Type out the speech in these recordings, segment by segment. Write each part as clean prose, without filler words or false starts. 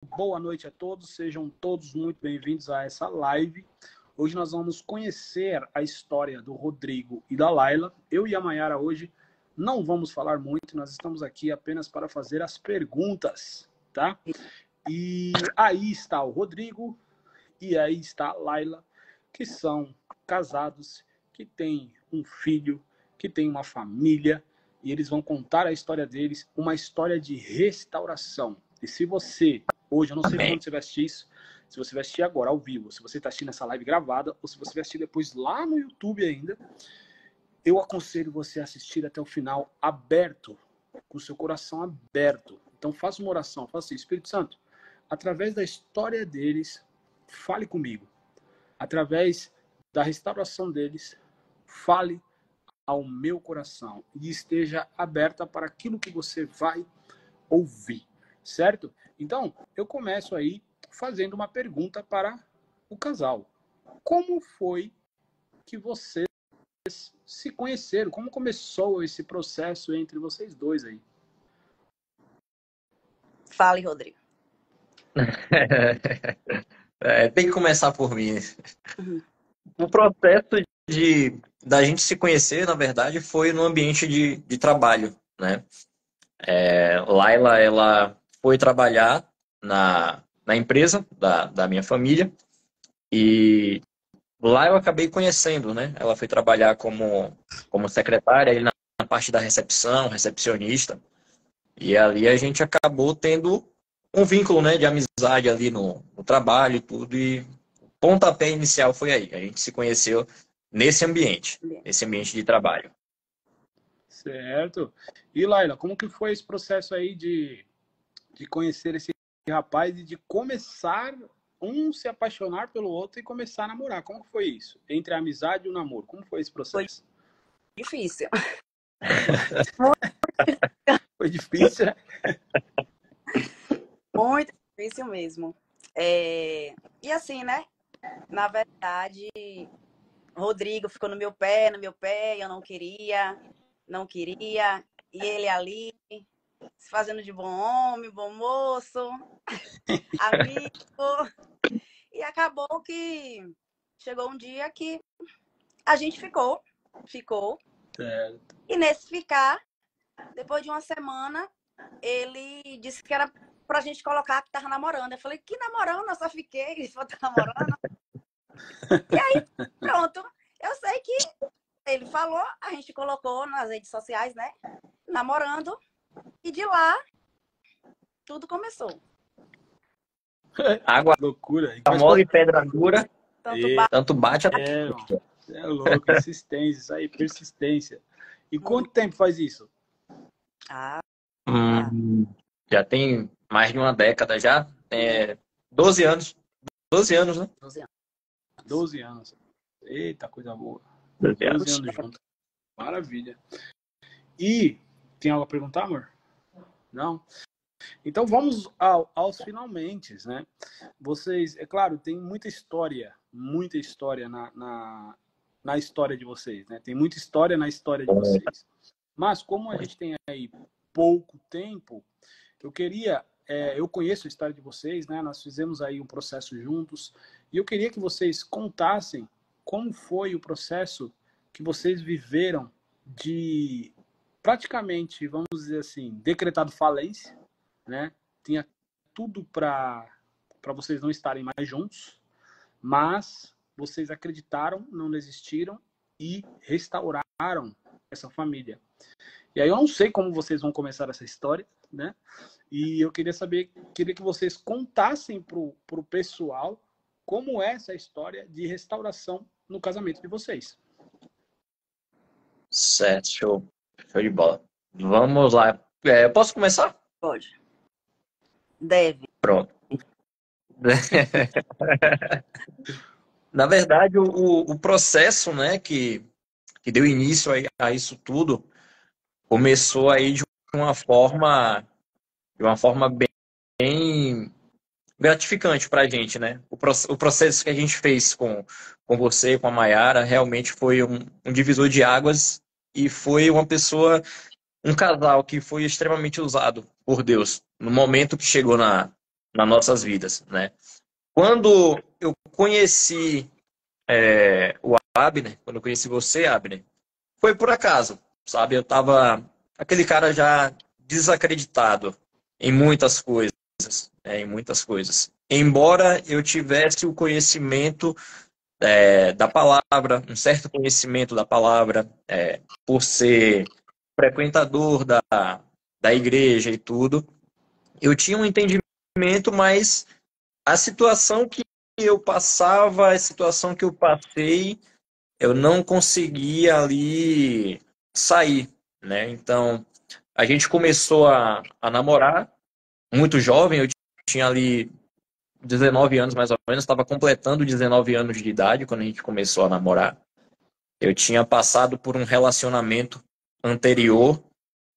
boa noite a todos, sejam todos muito bem-vindos a essa live. Hoje nós vamos conhecer a história do Rodrigo e da Laila. Eu e a Mayara hoje não vamos falar muito, nós estamos aqui apenas para fazer as perguntas, tá? E aí está o Rodrigo e aí está a Laila, que são casados, que têm um filho, que têm uma família, e eles vão contar a história deles, uma história de restauração. E se você, hoje, eu não sei quando você vai assistir isso, se você vai assistir agora, ao vivo, se você está assistindo essa live gravada, ou se você vai assistir depois lá no YouTube ainda, eu aconselho você a assistir até o final aberto, com o seu coração aberto. Então faça uma oração, faça assim: Espírito Santo, através da história deles, fale comigo. Através da restauração deles, fale ao meu coração e esteja aberta para aquilo que você vai ouvir, certo? Então, eu começo aí fazendo uma pergunta para o casal. Como foi que vocês se conheceram? Como começou esse processo entre vocês dois aí? Fale, Rodrigo. Tem que começar por mim. O processo da gente se conhecer, na verdade, foi no ambiente de trabalho, né? Laila, ela foi trabalhar na empresa da minha família e lá eu acabei conhecendo, né? Ela foi trabalhar como secretária ali na parte da recepção, recepcionista, e ali a gente acabou tendo um vínculo, né, de amizade ali no trabalho e tudo, e o pontapé inicial foi aí. A gente se conheceu nesse ambiente de trabalho. Certo. E Laila, como que foi esse processo aí de conhecer esse rapaz e de começar um se apaixonar pelo outro e começar a namorar? Como foi isso? Entre a amizade e o namoro, como foi esse processo? Foi difícil. Foi difícil, né? Muito difícil mesmo. E assim, né? Na verdade, Rodrigo ficou no meu pé, eu não queria. E ele ali, se fazendo de bom homem, bom moço, amigo. E acabou que chegou um dia que a gente ficou. Certo. E nesse ficar, depois de uma semana, ele disse que era pra gente colocar que tava namorando. Eu falei, que namorando? Eu só fiquei, ele falou, tá namorando? E aí, pronto. Eu sei que ele falou, a gente colocou nas redes sociais, né? Namorando. E de lá, tudo começou. Água Loucura. mole e pedra dura, tanto bate a... É louco, insistência, isso aí, persistência. E quanto tempo faz isso? Já tem mais de uma década já. 12 anos. 12 anos, né? 12 anos. Eita, coisa boa. 12 anos juntos. Maravilha. E tem algo a perguntar, amor? Não? Então vamos aos finalmente, né? Vocês, é claro, tem muita história na história de vocês, né? Tem muita história na história de vocês. Mas como a gente tem aí pouco tempo, eu conheço a história de vocês, né? Nós fizemos aí um processo juntos e eu queria que vocês contassem como foi o processo que vocês viveram de praticamente, vamos dizer assim, decretado falência, né? Tinha tudo para vocês não estarem mais juntos, mas vocês acreditaram, não desistiram e restauraram essa família. E aí eu não sei como vocês vão começar essa história, né? E eu queria que vocês contassem pro pessoal como é essa história de restauração no casamento de vocês. Certo, show de bola. Vamos lá. Eu posso começar? Pode. Deve. Pronto. Na verdade, o processo, né, que deu início a isso tudo começou aí de uma forma bem gratificante para a gente, né? O processo que a gente fez com você, com a Mayara, realmente foi um divisor de águas e foi um casal que foi extremamente usado por Deus. No momento que chegou nas nossas vidas, né? Quando eu conheci o Abner, quando eu conheci você, Abner, foi por acaso, sabe? Eu tava aquele cara já desacreditado em muitas coisas, em muitas coisas. Embora eu tivesse o conhecimento da palavra, um certo conhecimento da palavra, por ser frequentador da igreja e tudo, eu tinha um entendimento, mas a situação que eu passava, a situação que eu passei, eu não conseguia ali sair, né? Então, a gente começou a namorar muito jovem, eu tinha ali 19 anos mais ou menos, estava completando 19 anos de idade quando a gente começou a namorar. Eu tinha passado por um relacionamento anterior,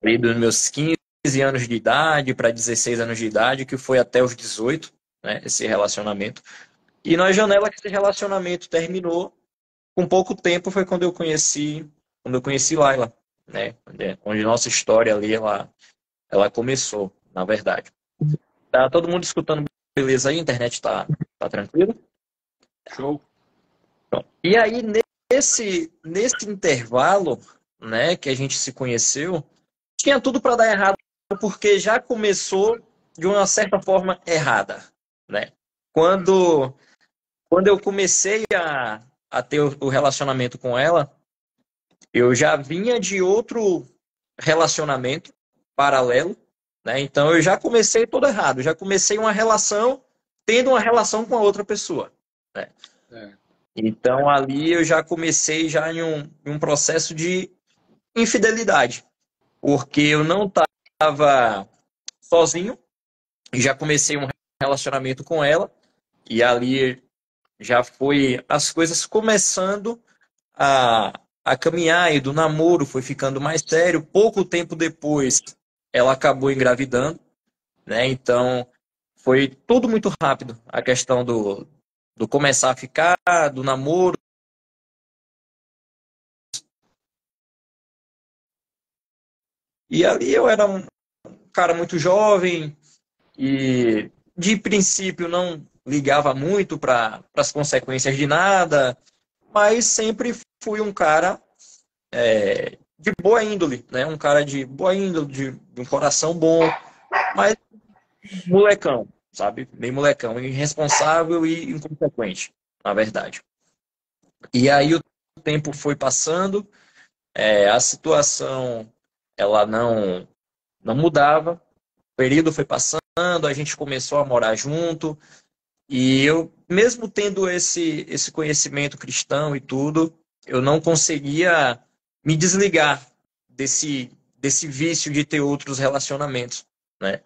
ali dos meus 15 anos de idade para 16 anos de idade, que foi até os 18, né, esse relacionamento. E na janela que esse relacionamento terminou, com pouco tempo foi quando eu conheci Laila, né, onde nossa história ali ela começou, na verdade. Tá todo mundo escutando beleza aí? A internet tá tranquila? Show. E aí, nesse intervalo, né, que a gente se conheceu, tinha tudo para dar errado, porque já começou de uma certa forma errada, né? Quando, quando eu comecei a ter o relacionamento com ela, eu já vinha de outro relacionamento paralelo, né? Então eu já comecei todo errado, já comecei uma relação tendo uma relação com a outra pessoa, né? É. Então ali eu já comecei já em um processo de infidelidade, porque eu não estava sozinho, já comecei um relacionamento com ela e ali já foi as coisas começando a caminhar e do namoro foi ficando mais sério. Pouco tempo depois ela acabou engravidando, né? Então foi tudo muito rápido, a questão do começar a ficar, do namoro. E ali eu era um cara muito jovem e de princípio não ligava muito para as consequências de nada, mas sempre fui um cara de boa índole, né? Um cara de boa índole, de um coração bom, mas molecão, sabe? Bem molecão, irresponsável e inconsequente, na verdade. E aí o tempo foi passando, a situação ela não mudava, o período foi passando, a gente começou a morar junto, e eu, mesmo tendo esse conhecimento cristão e tudo, eu não conseguia me desligar desse vício de ter outros relacionamentos, né?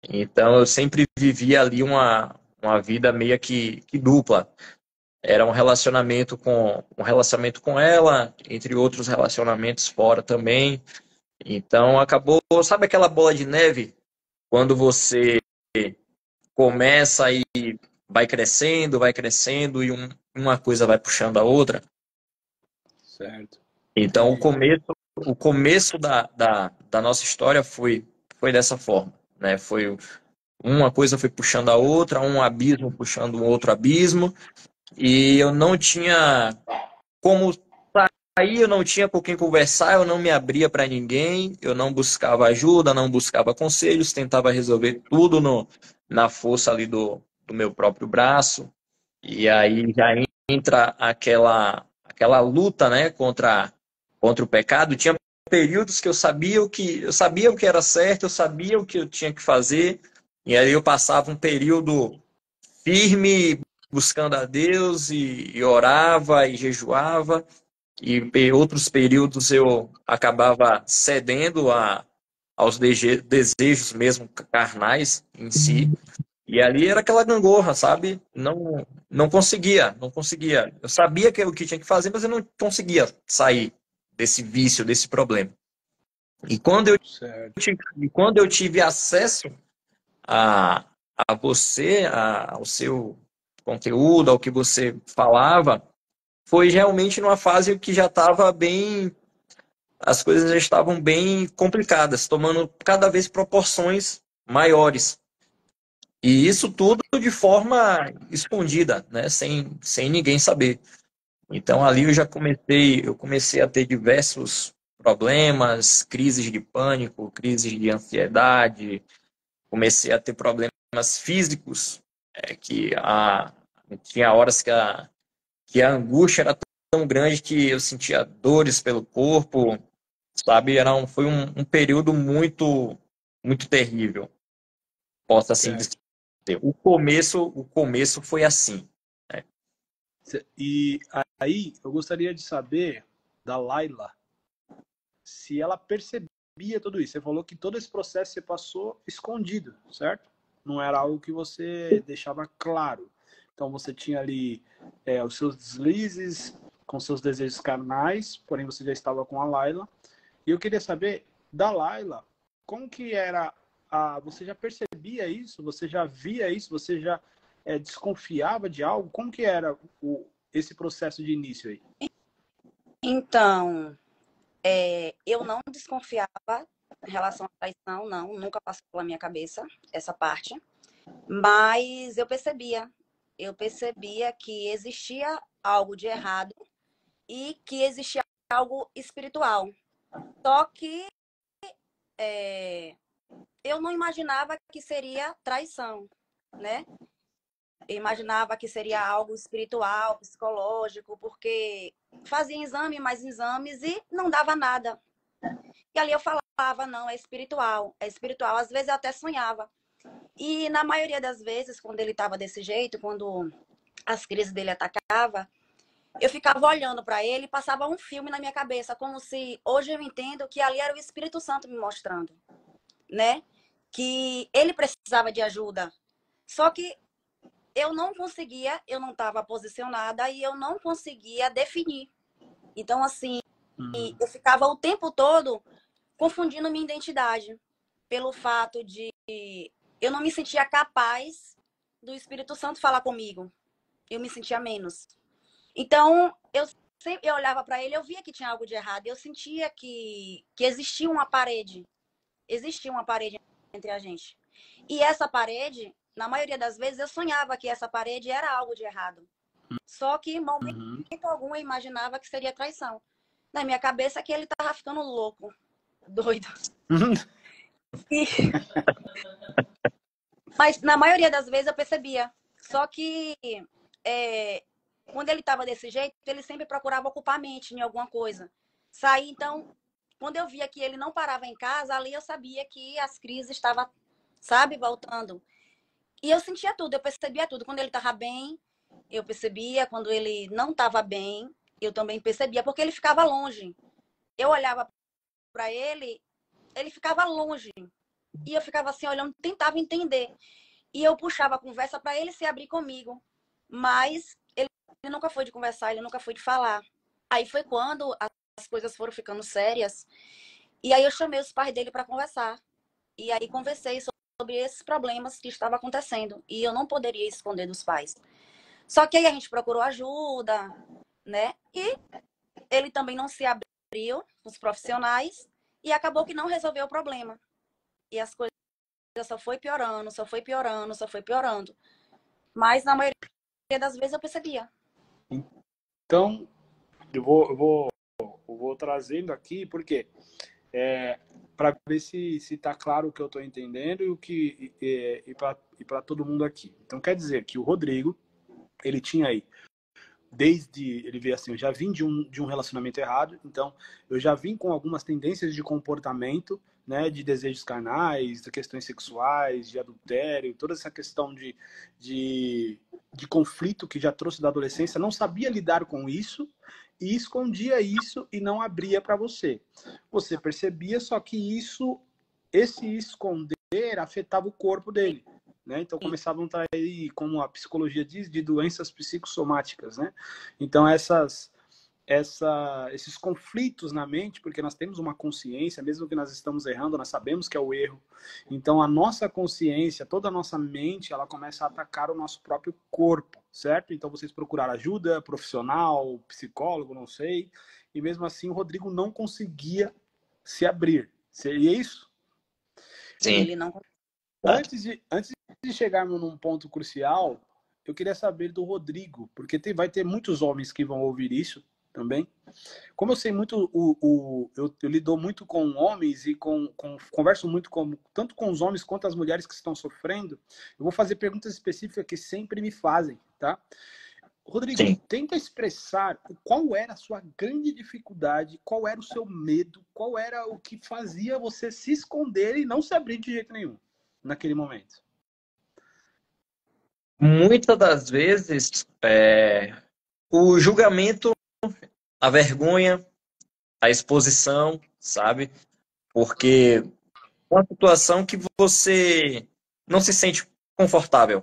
Então eu sempre vivia ali uma vida meio que dupla. Era um relacionamento com ela, entre outros relacionamentos fora também. Então acabou, sabe aquela bola de neve? Quando você começa e vai crescendo e uma coisa vai puxando a outra. Certo. Então Entendi. o começo da nossa história foi dessa forma, né? Foi uma coisa foi puxando a outra, um abismo puxando um outro abismo, e eu não tinha como sair, eu não tinha com quem conversar, eu não me abria para ninguém, eu não buscava ajuda, não buscava conselhos, tentava resolver tudo na força ali do meu próprio braço, e aí já entra aquela luta, né, contra o pecado. Tinha períodos que eu sabia o que era certo, eu sabia o que eu tinha que fazer, e aí eu passava um período firme buscando a Deus e orava e jejuava, e outros períodos eu acabava cedendo aos desejos mesmo carnais em si. E ali era aquela gangorra, sabe? Não conseguia, não conseguia. Eu sabia que era o que tinha que fazer, mas eu não conseguia sair desse vício, desse problema. E Certo. quando eu tive acesso a, a você, ao seu conteúdo, ao que você falava, foi realmente numa fase que já estava bem, as coisas já estavam bem complicadas, tomando cada vez proporções maiores. E isso tudo de forma escondida, né? Sem ninguém saber. Então ali eu comecei a ter diversos problemas, crises de pânico, crises de ansiedade, comecei a ter problemas físicos, tinha horas que a angústia era tão grande que eu sentia dores pelo corpo, sabe? Foi um período muito terrível, posso assim dizer. Certo. O começo foi assim, né? E aí eu gostaria de saber da Laila se ela percebia tudo isso. Você falou que todo esse processo você passou escondido, certo? Não era algo que você deixava claro. Então você tinha ali os seus deslizes com seus desejos carnais, porém você já estava com a Laila. E eu queria saber da Laila, como que era você já percebia isso? Você já via isso? Você já desconfiava de algo? Como que era esse processo de início aí? Então, eu não desconfiava em relação à traição, não, nunca passou pela minha cabeça essa parte, mas eu percebia que existia algo de errado e que existia algo espiritual. Só que eu não imaginava que seria traição, né? Eu imaginava que seria algo espiritual, psicológico, porque fazia exame, mais exames e não dava nada. E ali eu falava, não, é espiritual, é espiritual. Às vezes eu até sonhava. E na maioria das vezes, quando ele estava desse jeito, quando as crises dele atacavam, eu ficava olhando para ele e passava um filme na minha cabeça, como se hoje eu entendo que ali era o Espírito Santo me mostrando, né? Que ele precisava de ajuda. Só que eu não conseguia, eu não estava posicionada e eu não conseguia definir. Então, assim, eu ficava o tempo todo confundindo minha identidade pelo fato de eu não me sentia capaz do Espírito Santo falar comigo. Eu me sentia menos. Então, eu olhava para ele, eu via que tinha algo de errado. Eu sentia que existia uma parede. Existia uma parede entre a gente. E essa parede, na maioria das vezes, eu sonhava que essa parede era algo de errado. Só que, em momento algum, eu imaginava que seria traição. Na minha cabeça, que ele estava ficando louco, doido. E... Mas, na maioria das vezes, eu percebia. Só que, quando ele estava desse jeito, ele sempre procurava ocupar a mente em alguma coisa. Sair, então, quando eu via que ele não parava em casa, ali eu sabia que as crises estavam, sabe, voltando. E eu sentia tudo, eu percebia tudo. Quando ele estava bem, eu percebia. Quando ele não estava bem, eu também percebia, porque ele ficava longe. Eu olhava para ele, ele ficava longe. E eu ficava assim, olhando, tentava entender. E eu puxava a conversa para ele se abrir comigo. Mas ele nunca foi de conversar, ele nunca foi de falar. Aí foi quando as coisas foram ficando sérias. E aí eu chamei os pais dele para conversar. E aí conversei sobre esses problemas que estavam acontecendo. E eu não poderia esconder dos pais. Só que aí a gente procurou ajuda, né? E ele também não se abriu com os profissionais e acabou que não resolveu o problema. E as coisas só foi piorando, só foi piorando, só foi piorando. Mas na maioria das vezes eu percebia. Então, eu vou trazendo aqui, porque para ver se está claro o que eu estou entendendo e para todo mundo aqui. Então, quer dizer que o Rodrigo, ele tinha aí, ele veio assim, eu já vim de um relacionamento errado, então eu já vim com algumas tendências de comportamento, né, de desejos carnais, de questões sexuais, de adultério, toda essa questão de conflito que já trouxe da adolescência, não sabia lidar com isso e escondia isso e não abria para você. Você percebia, só que esse esconder afetava o corpo dele. Né? Então começavam a trair, como a psicologia diz, de doenças psicossomáticas, né? Então esses conflitos na mente, porque nós temos uma consciência, mesmo que nós estamos errando, nós sabemos que é o erro. Então a nossa consciência, toda a nossa mente, ela começa a atacar o nosso próprio corpo, certo? Então vocês procuraram ajuda profissional, psicólogo, não sei, e mesmo assim o Rodrigo não conseguia se abrir. Seria isso? Sim. Ele não. Antes de chegarmos num ponto crucial, eu queria saber do Rodrigo, porque vai ter muitos homens que vão ouvir isso também. Como eu sei muito, eu lido muito com homens e converso muito tanto com os homens quanto as mulheres que estão sofrendo, eu vou fazer perguntas específicas que sempre me fazem, tá? Rodrigo, Sim. tenta expressar qual era a sua grande dificuldade, qual era o seu medo, qual era o que fazia você se esconder e não se abrir de jeito nenhum naquele momento. Muitas das vezes, o julgamento, a vergonha, a exposição, sabe? Porque uma situação que você não se sente confortável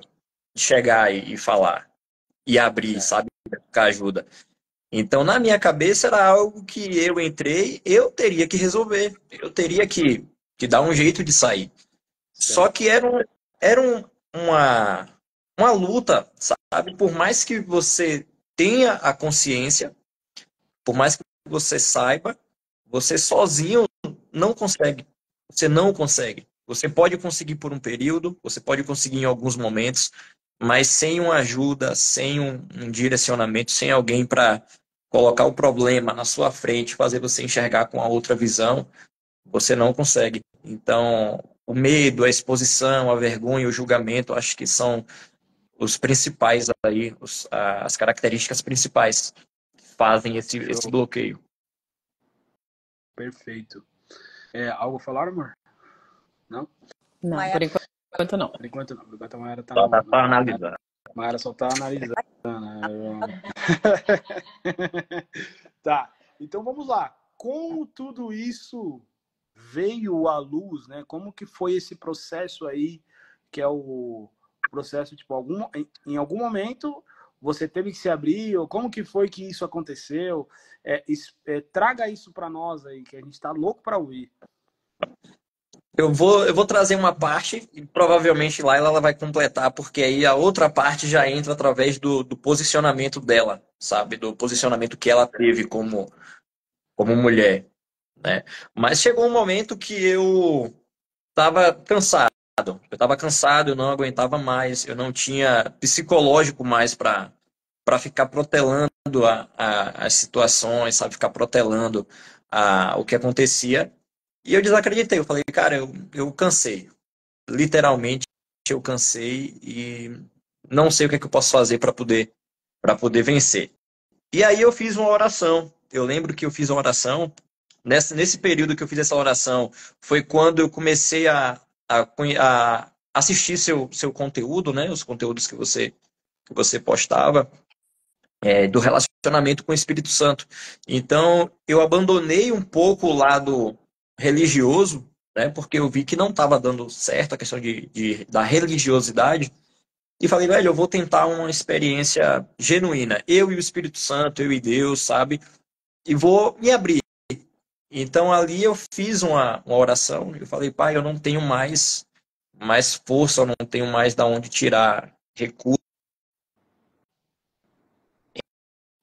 de chegar e falar e abrir, sabe? Buscar ajuda. Então, na minha cabeça, era algo que eu entrei, eu teria que resolver, eu teria que dar um jeito de sair. Só que uma luta, sabe? Por mais que você tenha a consciência, por mais que você saiba, você sozinho não consegue. Você não consegue. Você pode conseguir por um período, você pode conseguir em alguns momentos, mas sem uma ajuda, sem um direcionamento, sem alguém para colocar o problema na sua frente, fazer você enxergar com a outra visão, você não consegue. Então, o medo, a exposição, a vergonha, o julgamento, acho que são os principais aí, as características principais que fazem esse bloqueio. Perfeito. Algo a falar, amor? Não? Não, por enquanto não. Por enquanto não. Por enquanto a Mayara tá analisando. A Mayara só tá analisando. Tá. Então vamos lá. Como tudo isso veio à luz, né? Como que foi esse processo aí, que é o processo, tipo, em algum momento você teve que se abrir, ou como que foi que isso aconteceu? Traga isso para nós aí, que a gente tá louco para ouvir. Eu vou trazer uma parte e provavelmente lá ela vai completar, porque aí a outra parte já entra através do posicionamento dela, sabe? Do posicionamento que ela teve como mulher, né? Mas chegou um momento que eu estava cansado. Eu estava cansado, eu não aguentava mais, eu não tinha psicológico mais para ficar protelando as situações, sabe? Ficar protelando o que acontecia. E eu desacreditei. Eu falei, cara, eu cansei. Literalmente, eu cansei e não sei o que é que eu posso fazer para poder vencer. E aí eu fiz uma oração. Eu lembro que eu fiz uma oração. Nesse período que eu fiz essa oração, foi quando eu comecei a assistir seu conteúdo, né? Os conteúdos que você postava, do relacionamento com o Espírito Santo. Então, eu abandonei um pouco o religioso, né, porque eu vi que não estava dando certo a questão da religiosidade, e falei, velho, eu vou tentar uma experiência genuína, eu e o Espírito Santo, eu e Deus, sabe, e vou me abrir. Então ali eu fiz uma oração, eu falei, pai, eu não tenho mais força, eu não tenho mais de onde tirar recursos.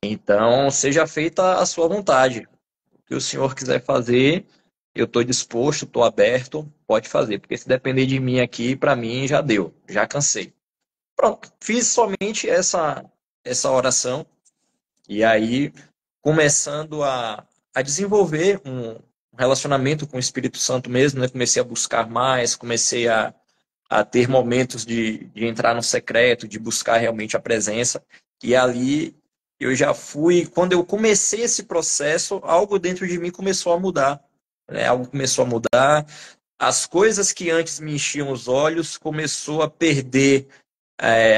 Então, seja feita a sua vontade. O que o senhor quiser fazer, eu estou disposto, estou aberto, pode fazer. Porque se depender de mim aqui, para mim já deu, já cansei. Pronto, fiz somente essa oração. E aí, começando a desenvolver um relacionamento com o Espírito Santo mesmo, né? Comecei a buscar mais, comecei a ter momentos de entrar no secreto, de buscar realmente a presença. E ali eu já fui, quando eu comecei esse processo, algo dentro de mim começou a mudar, né? Algo começou a mudar, as coisas que antes me enchiam os olhos começou a perder,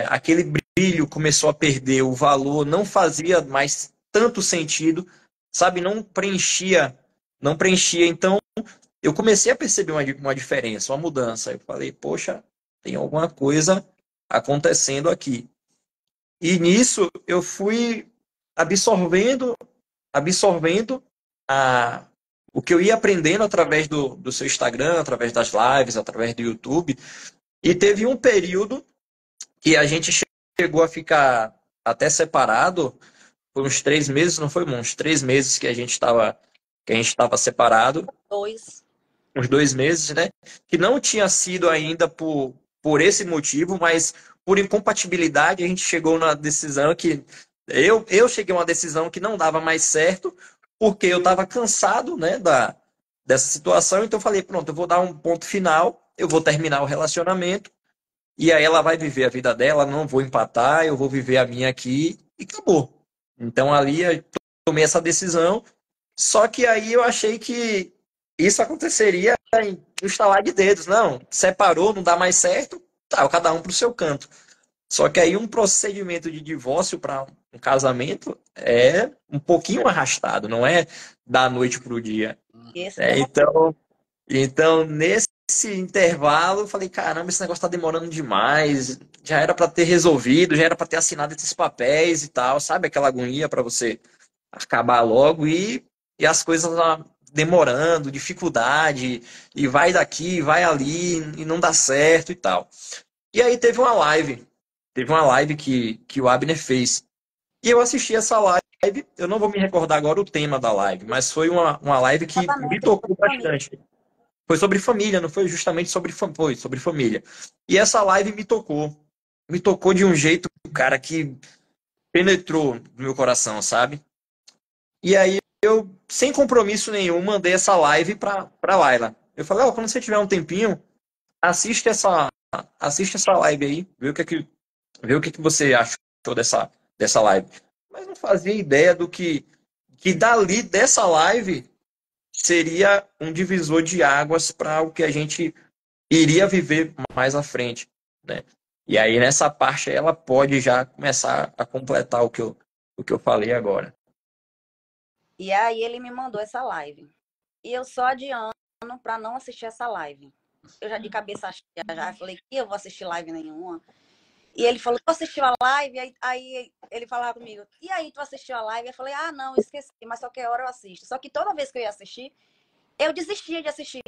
aquele brilho começou a perder o valor, não fazia mais tanto sentido, sabe? Não preenchia. Então, eu comecei a perceber uma diferença, uma mudança. Eu falei, poxa, tem alguma coisa acontecendo aqui. E nisso eu fui absorvendo o que eu ia aprendendo através do seu Instagram, através das lives, através do YouTube. E teve um período que a gente chegou a ficar até separado, por uns 3 meses, não foi, uns 3 meses que a gente estava separado. 2. Uns 2 meses, né? Que não tinha sido ainda por por esse motivo, mas por incompatibilidade a gente chegou na decisão que eu cheguei a uma decisão que não dava mais certo, porque eu estava cansado, né, dessa situação, então eu falei, pronto, eu vou dar um ponto final, eu vou terminar o relacionamento, e aí ela vai viver a vida dela, não vou empatar, eu vou viver a minha aqui, e acabou. Então ali eu tomei essa decisão, só que aí eu achei que isso aconteceria no estalar de dedos. Não, separou, não dá mais certo, tá, cada um pro seu canto. Só que aí um procedimento de divórcio para um casamento é um pouquinho arrastado, não é da noite pro dia. Esse É, então, nesse intervalo, eu falei, caramba, esse negócio tá demorando demais. Já era para ter resolvido, já era para ter assinado esses papéis e tal, sabe? Aquela agonia para você acabar logo e as coisas lá demorando, dificuldade, e vai daqui, vai ali, e não dá certo e tal. E aí teve uma live que o Abner fez. E eu assisti essa live, eu não vou me recordar agora o tema da live, mas foi uma live que me casamento tocou de família. bastante. Foi sobre família, não foi justamente foi sobre família. E essa live me tocou de um jeito, cara, que penetrou no meu coração, sabe? E aí eu, sem compromisso nenhum, mandei essa live pra Laila. Eu falei, ó, quando você tiver um tempinho, assiste assiste essa live aí, vê o que que você achou dessa live. Mas não fazia ideia do que dali dessa live seria um divisor de águas para o que a gente iria viver mais à frente, né? E aí nessa parte ela pode já começar a completar o que eu falei agora. E aí ele me mandou essa live. E eu só adiando para não assistir essa live. Eu já de cabeça cheia, já falei que eu vou assistir live nenhuma. E ele falou, tu assistiu a live? Aí ele falava comigo, e aí, tu assistiu a live? Eu falei, ah, não, esqueci, mas qualquer hora eu assisto. Só que toda vez que eu ia assistir, eu desistia de assistir.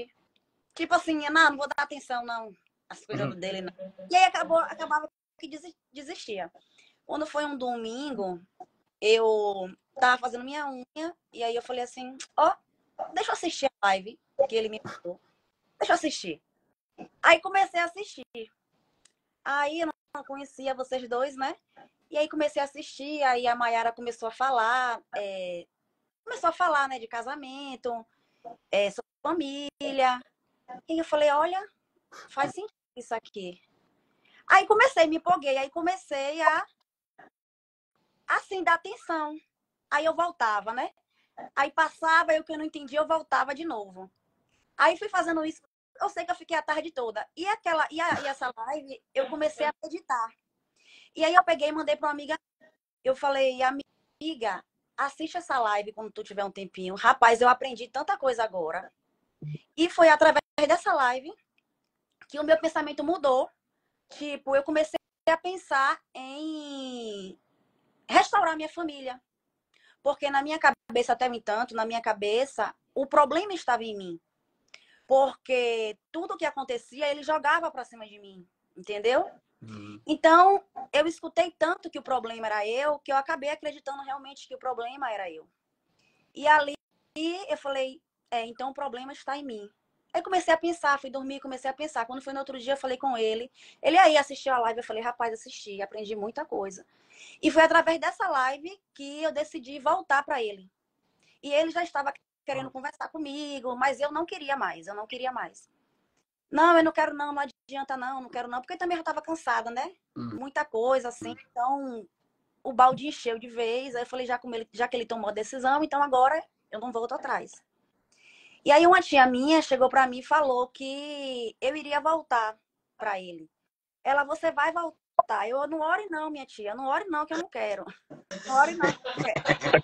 Tipo assim, não vou dar atenção, não. As coisas dele, não. E aí acabava que desistia. Quando foi um domingo, eu tava fazendo minha unha, e aí eu falei assim, ó, deixa eu assistir a live que ele me mandou. Deixa eu assistir. Aí comecei a assistir. Aí eu não conhecia vocês dois, né? E aí comecei a assistir, aí a Mayara começou a falar, né, de casamento, sobre família. E eu falei, olha, faz sentido isso aqui. Aí me empolguei, aí comecei a, assim, dar atenção. Aí eu voltava, né? Aí passava, eu que eu não entendia, eu voltava de novo. Aí fui fazendo isso, eu sei que eu fiquei a tarde toda. E essa live, eu comecei a meditar. E aí eu peguei e mandei para uma amiga. Eu falei, amiga, assiste essa live quando tu tiver um tempinho. Rapaz, eu aprendi tanta coisa agora. E foi através dessa live que o meu pensamento mudou. Tipo, eu comecei a pensar em restaurar minha família. Porque na minha cabeça, até no entanto, na minha cabeça, o problema estava em mim. Porque tudo que acontecia, ele jogava para cima de mim. Entendeu? Então, eu escutei tanto que o problema era eu, que eu acabei acreditando realmente que o problema era eu. E ali eu falei, então o problema está em mim. Aí comecei a pensar, fui dormir, comecei a pensar. Quando foi no outro dia, eu falei com ele. Ele aí assistiu a live, eu falei, rapaz, assisti, aprendi muita coisa. E foi através dessa live que eu decidi voltar para ele. E ele já estava querendo conversar comigo, mas eu não queria mais, Não, eu não quero não adianta não quero não, porque eu também já estava cansada, né? Muita coisa, assim. Então, o balde encheu de vez. Aí eu falei, já que ele tomou a decisão, então agora eu não volto atrás. E aí uma tia minha chegou para mim e falou que eu iria voltar para ele. Ela, você vai voltar. Eu, não ore não, minha tia. Não ore não, que eu não quero. Não ore não, que eu não quero.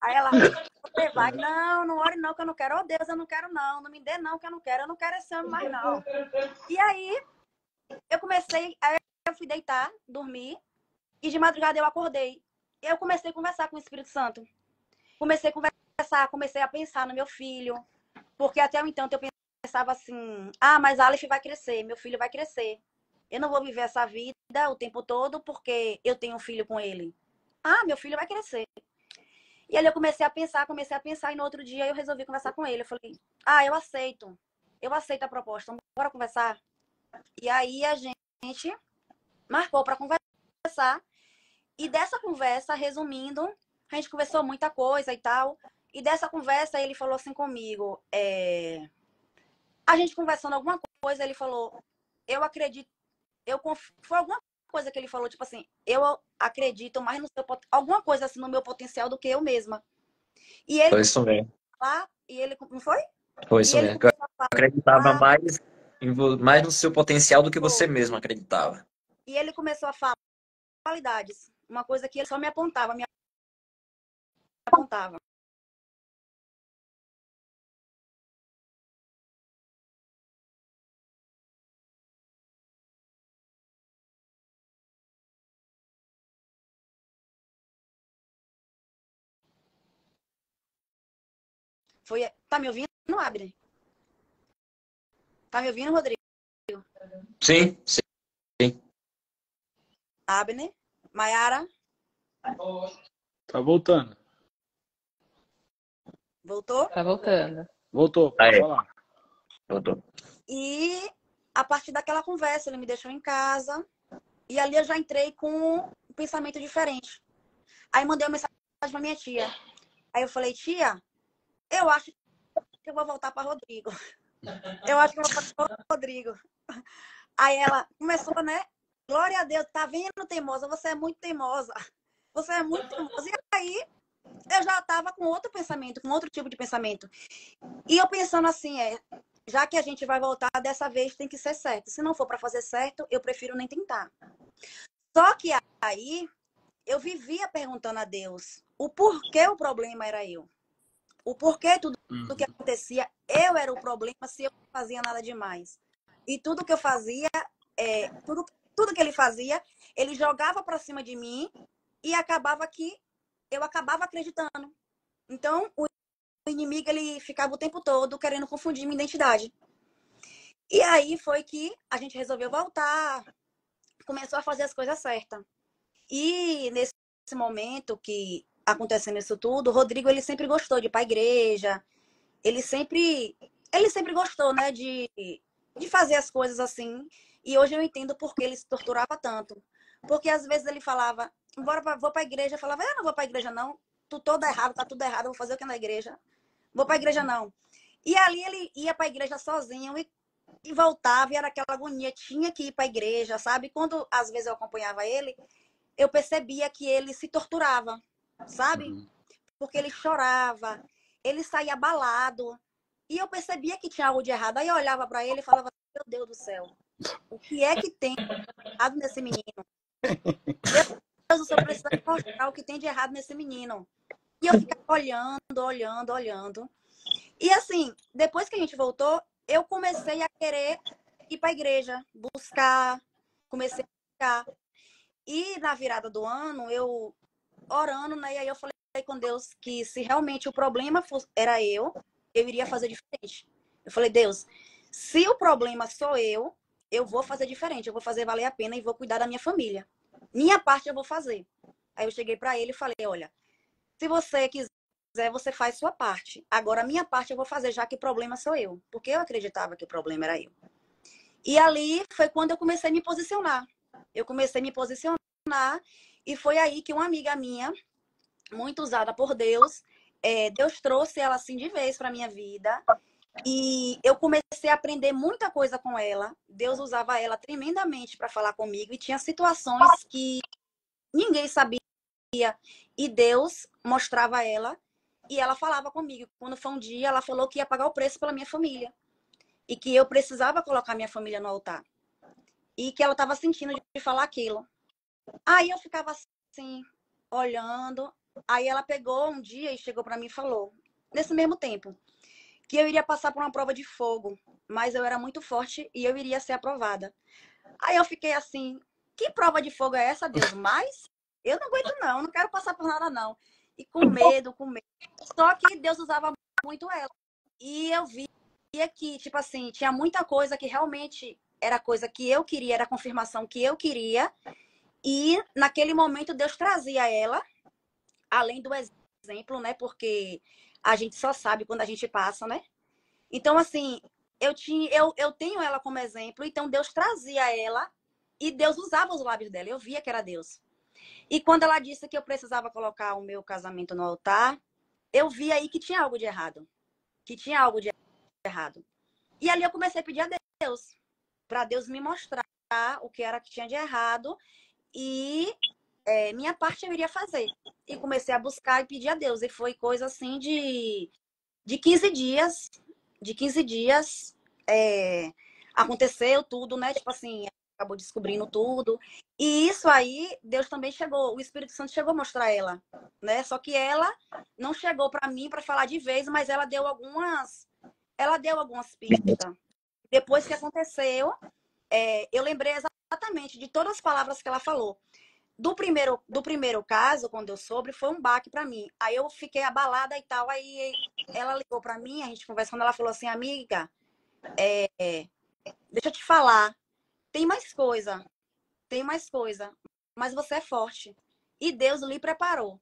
Aí ela, você vai. Não ore não, que eu não quero. Oh, Deus, eu não quero não. Não me dê não, que eu não quero. Eu não quero esse homem mais não. E aí, aí eu fui deitar, dormir. E de madrugada eu acordei. E eu comecei a conversar com o Espírito Santo. Comecei a conversar, comecei a pensar no meu filho. Porque até então eu pensava assim, mas Aleph vai crescer, meu filho vai crescer. Eu não vou viver essa vida o tempo todo porque eu tenho um filho com ele. Meu filho vai crescer. E aí eu comecei a pensar, e no outro dia eu resolvi conversar com ele. Eu falei, eu aceito a proposta, bora conversar? E aí a gente marcou para conversar. E dessa conversa, resumindo, a gente conversou muita coisa e tal. E dessa conversa, ele falou assim comigo, a gente conversando alguma coisa, ele falou, eu acredito, foi alguma coisa que ele falou, tipo assim, eu acredito mais no seu alguma coisa assim no meu potencial do que eu mesma. E ele Foi isso mesmo. falar, e ele não foi? Foi E isso ele mesmo. Eu começou a falar, acreditava mais no seu potencial do que você foi. mesmo acreditava. E ele começou a falar qualidades, uma coisa que ele só me apontava, me apontava. Foi, tá me ouvindo, Abner? Tá me ouvindo, Rodrigo? Sim, sim. Abner? Maiara? Tá voltando. Voltou? Tá voltando. Voltou, pode falar. Voltou. E a partir daquela conversa, ele me deixou em casa. E ali eu já entrei com um pensamento diferente. Aí mandei uma mensagem pra minha tia. Aí eu falei, tia, eu acho que eu vou voltar para Rodrigo. Eu acho que eu vou voltar para Rodrigo. Aí ela começou, né? Glória a Deus, tá vendo, teimosa? Você é muito teimosa. Você é muito teimosa. E aí eu já tava com outro pensamento, com outro tipo de pensamento. E eu pensando assim, já que a gente vai voltar, dessa vez tem que ser certo. Se não for para fazer certo, eu prefiro nem tentar. Só que aí eu vivia perguntando a Deus o porquê o problema era eu. O porquê tudo que acontecia, eu era o problema se eu não fazia nada demais. E tudo que eu fazia, tudo que ele fazia, ele jogava para cima de mim e acabava que eu acabava acreditando. Então, o inimigo, ele ficava o tempo todo querendo confundir minha identidade. E aí foi que a gente resolveu voltar, começou a fazer as coisas certas. E nesse momento que acontecendo isso tudo, o Rodrigo, ele sempre gostou de ir para a igreja, ele sempre gostou, né, de fazer as coisas assim. E hoje eu entendo por que ele se torturava tanto. Porque às vezes ele falava, vou para a igreja, eu falava, eu não vou para a igreja não, tu todo errado, tá tudo errado, eu vou fazer o que na igreja? Vou para a igreja não. E ali ele ia para a igreja sozinho e voltava, e era aquela agonia, tinha que ir para a igreja, sabe? Quando às vezes eu acompanhava ele, eu percebia que ele se torturava, sabe? Porque ele chorava, ele saía abalado. E eu percebia que tinha algo de errado. Aí eu olhava para ele e falava, meu Deus do céu, o que é que tem de errado nesse menino? Meu Deus do céu, precisa mostrar o que tem de errado nesse menino. E eu ficava olhando. E assim, depois que a gente voltou, eu comecei a querer ir para a igreja, buscar, comecei a buscar. E na virada do ano, eu orando, né? E aí eu falei com Deus que se realmente o problema era eu iria fazer diferente. Eu falei, Deus, se o problema sou eu vou fazer diferente, eu vou fazer valer a pena e vou cuidar da minha família. Minha parte eu vou fazer. Aí eu cheguei para ele e falei, olha, se você quiser, você faz sua parte. Agora, a minha parte eu vou fazer, já que o problema sou eu. Porque eu acreditava que o problema era eu. E ali foi quando eu comecei a me posicionar. Eu comecei a me posicionar e foi aí que uma amiga minha, muito usada por Deus, Deus trouxe ela assim de vez para minha vida. E eu comecei a aprender muita coisa com ela. Deus usava ela tremendamente para falar comigo. E tinha situações que ninguém sabia. E Deus mostrava ela. E ela falava comigo. Quando foi um dia, ela falou que ia pagar o preço pela minha família. E que eu precisava colocar minha família no altar. E que ela estava sentindo de falar aquilo. Aí eu ficava assim, olhando. Aí ela pegou um dia e chegou para mim e falou, nesse mesmo tempo, que eu iria passar por uma prova de fogo, mas eu era muito forte e eu iria ser aprovada. Aí eu fiquei assim, que prova de fogo é essa, Deus? Mas eu não aguento não quero passar por nada não. E com medo. Só que Deus usava muito ela. E eu via que, tipo assim, tinha muita coisa que realmente era coisa que eu queria, era a confirmação que eu queria. E naquele momento Deus trazia ela, além do exemplo, né? Porque a gente só sabe quando a gente passa, né? Então, assim, eu tenho ela como exemplo, então Deus trazia ela e Deus usava os lábios dela. Eu via que era Deus. E quando ela disse que eu precisava colocar o meu casamento no altar, eu vi aí que tinha algo de errado. Que tinha algo de errado. E ali eu comecei a pedir a Deus, para Deus me mostrar o que era que tinha de errado e minha parte eu iria fazer. E comecei a buscar e pedir a Deus. E foi coisa assim de 15 dias. De 15 dias aconteceu tudo, né? Tipo assim, acabou descobrindo tudo. E isso aí, Deus também chegou, o Espírito Santo chegou a mostrar ela, né? Só que ela não chegou para mim para falar de vez, mas ela deu algumas pistas. Depois que aconteceu, eu lembrei exatamente de todas as palavras que ela falou. Do primeiro caso, quando eu soube, foi um baque para mim. Aí eu fiquei abalada e tal. Aí ela ligou para mim, a gente conversando, ela falou assim, amiga, deixa eu te falar, tem mais coisa, mas você é forte. E Deus lhe preparou.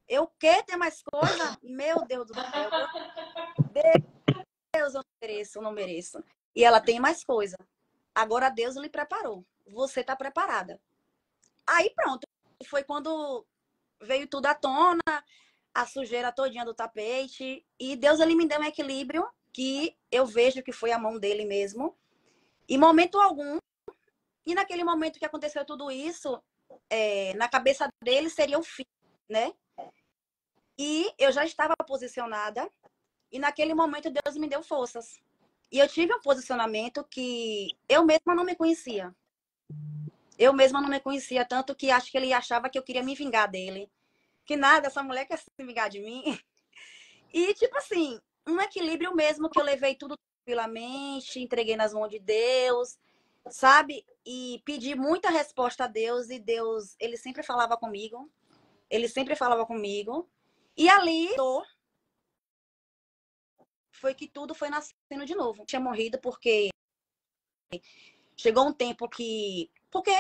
Eu quero ter mais coisa? Meu Deus do céu. Deus, eu não mereço. E ela tem mais coisa. Agora Deus lhe preparou. Você está preparada. Aí pronto. Foi quando veio tudo à tona, a sujeira todinha do tapete. E Deus, ele me deu um equilíbrio que eu vejo que foi a mão dele mesmo. Em momento algum. E naquele momento que aconteceu tudo isso, na cabeça dele seria o fim, né? E eu já estava posicionada. E naquele momento Deus me deu forças. E eu tive um posicionamento que eu mesma não me conhecia. Eu mesma não me conhecia, tanto que acho que ele achava que eu queria me vingar dele. Que nada, essa mulher quer se vingar de mim. E, tipo assim, um equilíbrio mesmo que eu levei tudo tranquilamente, entreguei nas mãos de Deus, sabe? E pedi muita resposta a Deus, e Deus, ele sempre falava comigo. Ele sempre falava comigo. E ali, foi que tudo foi nascendo de novo. Tinha morrido porque chegou um tempo que... Porque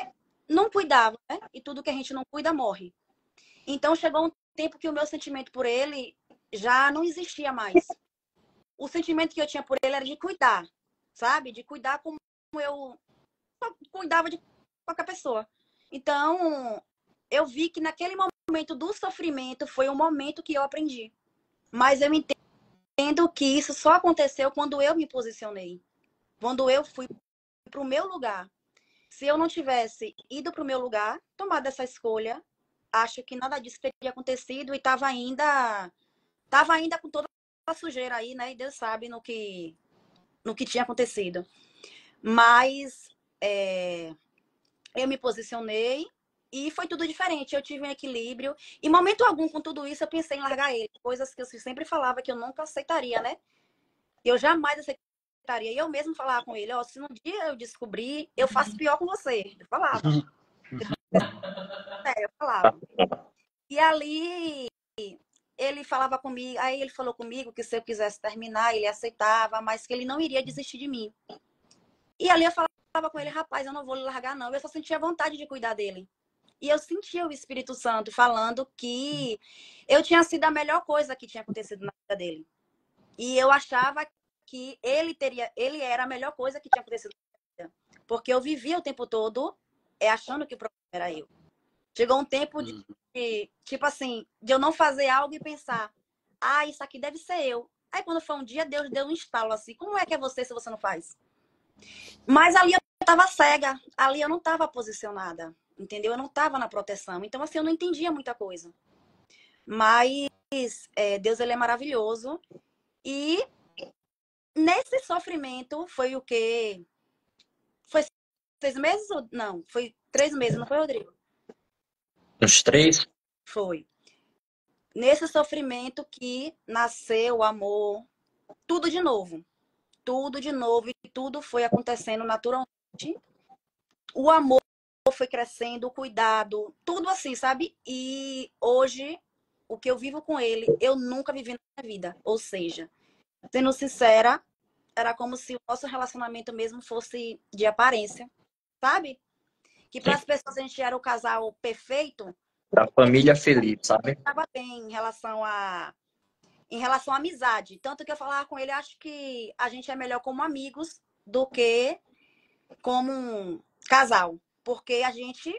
não cuidava, né? E tudo que a gente não cuida, morre. Então, chegou um tempo que o meu sentimento por ele já não existia mais. O sentimento que eu tinha por ele era de cuidar, sabe? De cuidar como eu cuidava de qualquer pessoa. Então, eu vi que naquele momento do sofrimento foi o momento que eu aprendi. Mas eu entendo que isso só aconteceu quando eu me posicionei. Quando eu fui para o meu lugar. Se eu não tivesse ido para o meu lugar, tomado essa escolha, acho que nada disso teria acontecido e estava ainda com toda a sujeira aí, né? E Deus sabe no que tinha acontecido. Mas eu me posicionei e foi tudo diferente. Eu tive um equilíbrio. Em momento algum, com tudo isso, eu pensei em largar ele. Coisas que eu sempre falava que eu nunca aceitaria, né? Eu jamais aceitaria. E eu mesmo falava com ele, se um dia eu descobrir, eu faço pior com você. Eu falava. Eu falava. E ali ele falava comigo, aí ele falou comigo que se eu quisesse terminar, ele aceitava, mas que ele não iria desistir de mim. E ali eu falava com ele, rapaz, eu não vou lhe largar não, eu só sentia vontade de cuidar dele. E eu sentia o Espírito Santo falando que eu tinha sido a melhor coisa que tinha acontecido na vida dele. E eu achava que ele era a melhor coisa que tinha acontecido na vida. Porque eu vivia o tempo todo achando que o problema era eu. Chegou um tempo de, tipo assim, de eu não fazer algo e pensar, isso aqui deve ser eu. Aí quando foi um dia, Deus deu um estalo assim, como é que é você se você não faz? Mas ali eu estava cega, ali eu não estava posicionada, entendeu? Eu não estava na proteção. Então, assim, eu não entendia muita coisa. Mas Deus, ele é maravilhoso. E nesse sofrimento foi o quê? Foi 6 meses ou não? Foi 3 meses, não foi, Rodrigo? Uns 3? Foi. Nesse sofrimento que nasceu o amor, tudo de novo. Tudo de novo e tudo foi acontecendo naturalmente. O amor foi crescendo, o cuidado, tudo assim, sabe? E hoje, o que eu vivo com ele, eu nunca vivi na minha vida. Ou seja, sendo sincera, era como se o nosso relacionamento mesmo fosse de aparência, sabe? Que para as pessoas a gente era o casal perfeito. Da família feliz, sabe? Estava bem em relação a em relação à amizade. Tanto que eu falava com ele, acho que a gente é melhor como amigos do que como um casal. Porque a gente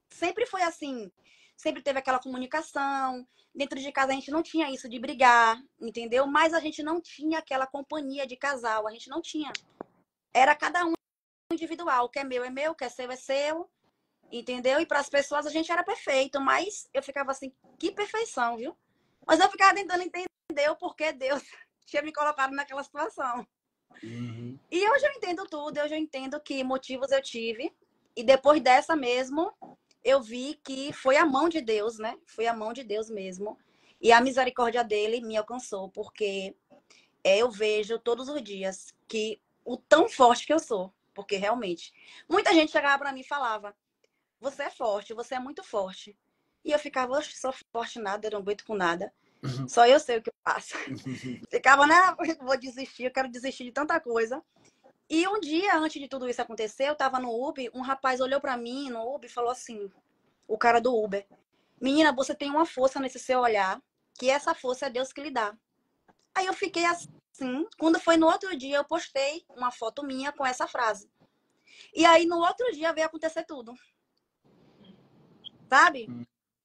sempre foi assim, sempre teve aquela comunicação. Dentro de casa a gente não tinha isso de brigar, entendeu? Mas a gente não tinha aquela companhia de casal, a gente não tinha. Era cada um individual, o que é meu, o que é seu, entendeu? E para as pessoas a gente era perfeito, mas eu ficava assim, que perfeição, viu? Mas eu ficava tentando entender o porquê Deus tinha me colocado naquela situação. Uhum. E hoje eu entendo tudo, hoje eu entendo que motivos eu tive. E depois dessa mesmo, eu vi que foi a mão de Deus, né? Foi a mão de Deus mesmo. E a misericórdia dele me alcançou, porque eu vejo todos os dias que o tão forte que eu sou, porque realmente, muita gente chegava para mim e falava, você é forte, você é muito forte. E eu ficava, oxe, sou forte nada, eu não aguento com nada. Só eu sei o que eu faço. Ficava, né? Vou desistir, eu quero desistir de tanta coisa. E um dia, antes de tudo isso acontecer, eu tava no Uber, um rapaz olhou pra mim no Uber e falou assim, o cara do Uber, menina, você tem uma força nesse seu olhar, que essa força é Deus que lhe dá. Aí eu fiquei assim, quando foi no outro dia, eu postei uma foto minha com essa frase. E aí no outro dia veio acontecer tudo. Sabe?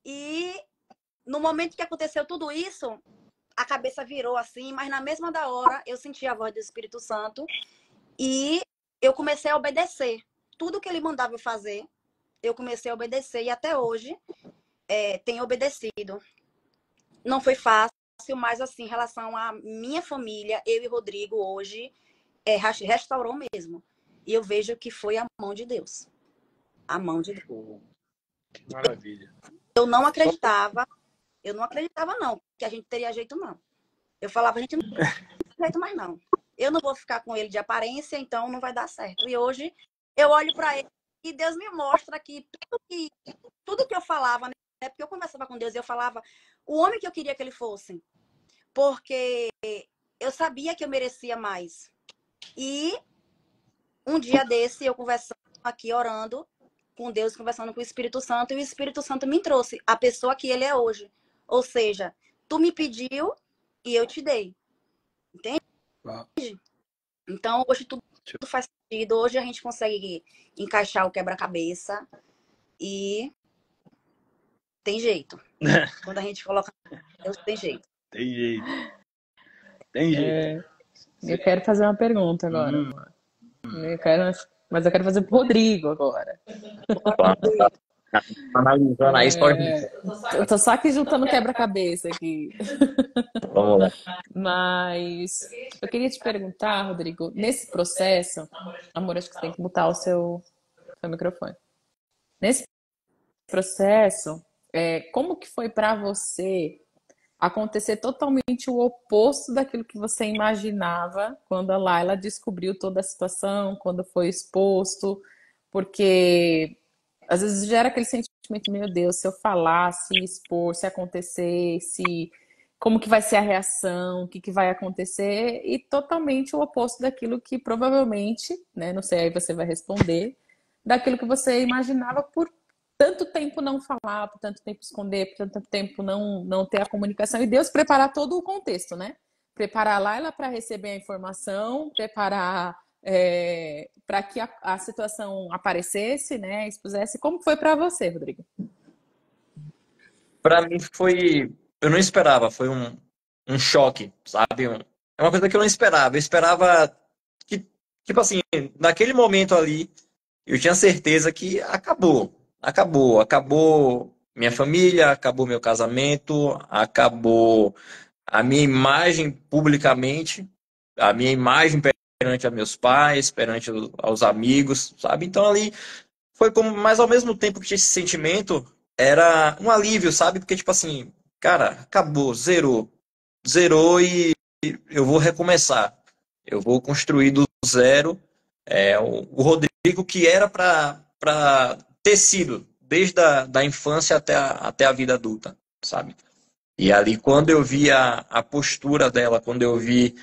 E no momento que aconteceu tudo isso, a cabeça virou assim, mas na mesma da hora eu senti a voz do Espírito Santo e eu comecei a obedecer. Tudo que ele mandava eu fazer, eu comecei a obedecer e até hoje tenho obedecido. Não foi fácil, mas assim, em relação à minha família, eu e Rodrigo hoje restaurou mesmo. E eu vejo que foi a mão de Deus. A mão de Deus. Que maravilha. Eu não acreditava não, que a gente teria jeito não. Eu falava, a gente não tem jeito mais não. Eu não vou ficar com ele de aparência, então não vai dar certo. E hoje eu olho para ele e Deus me mostra que tudo que eu falava, né? Porque eu conversava com Deus e eu falava o homem que eu queria que ele fosse. Porque eu sabia que eu merecia mais. E um dia desse, eu conversando aqui, orando com Deus, conversando com o Espírito Santo, e o Espírito Santo me trouxe a pessoa que ele é hoje. Ou seja, tu me pediu e eu te dei. Entende? Ah. Então, hoje tudo faz sentido. Hoje a gente consegue encaixar o quebra-cabeça e tem jeito. Quando a gente coloca Deus, tem jeito. Tem jeito. Tem jeito. Eu quero fazer uma pergunta agora. Mas eu quero fazer pro Rodrigo agora. Analisando aí, Eu tô só aqui juntando quebra-cabeça aqui. Vamos lá. Mas eu queria te perguntar, Rodrigo, nesse processo, amor, acho que você tem que botar o seu microfone. Nesse processo, como que foi para você acontecer totalmente o oposto daquilo que você imaginava quando a Laila descobriu toda a situação, quando foi exposto, porque às vezes gera aquele sentimento, meu Deus, se eu falar, se expor, se acontecer, como que vai ser a reação, o que vai acontecer, e totalmente o oposto daquilo que provavelmente, né, não sei, aí você vai responder, daquilo que você imaginava por tanto tempo não falar, por tanto tempo esconder, por tanto tempo não ter a comunicação, e Deus preparar todo o contexto, né? Preparar a Laila para receber a informação, preparar para que a situação aparecesse, né? Expusesse. Como foi para você, Rodrigo? Para mim foi... Eu não esperava, foi um choque, sabe? É uma coisa que eu não esperava. Eu esperava que, tipo assim, naquele momento ali, eu tinha certeza que acabou minha família, acabou meu casamento, acabou a minha imagem publicamente, a minha imagem perante a meus pais, perante aos amigos, sabe? Então ali foi como, mas ao mesmo tempo que tinha esse sentimento, era um alívio, sabe? Porque tipo assim, cara, acabou, zerou e eu vou recomeçar. Eu vou construir do zero o Rodrigo que era para ter sido desde da infância até a vida adulta, sabe? E ali, quando eu vi a postura dela, quando eu vi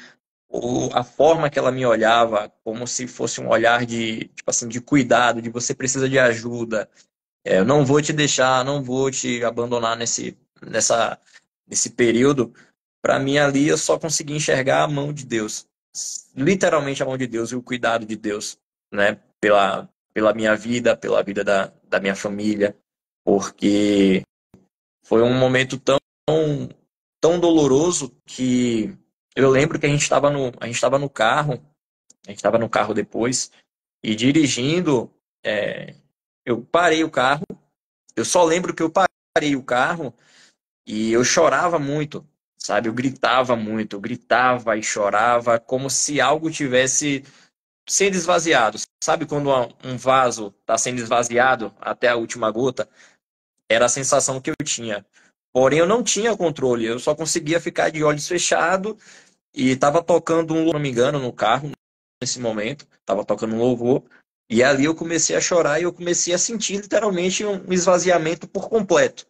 a forma que ela me olhava, como se fosse um olhar de, tipo assim, de cuidado, de você precisa de ajuda, eu não vou te deixar, não vou te abandonar nesse período, para mim ali eu só consegui enxergar a mão de Deus. Literalmente a mão de Deus e o cuidado de Deus, né? Pela minha vida, pela vida da minha família, porque foi um momento tão doloroso que eu lembro que a gente estava no carro, a gente estava no carro depois, e dirigindo, eu parei o carro, eu só lembro que eu parei o carro e eu chorava muito, sabe? Eu gritava muito, eu gritava e chorava como se algo tivesse sendo esvaziado. Sabe quando um vaso está sendo esvaziado até a última gota? Era a sensação que eu tinha. Porém, eu não tinha controle, eu só conseguia ficar de olhos fechados e estava tocando se não me engano, no carro nesse momento, estava tocando um louvor, e ali eu comecei a chorar e eu comecei a sentir literalmente um esvaziamento por completo.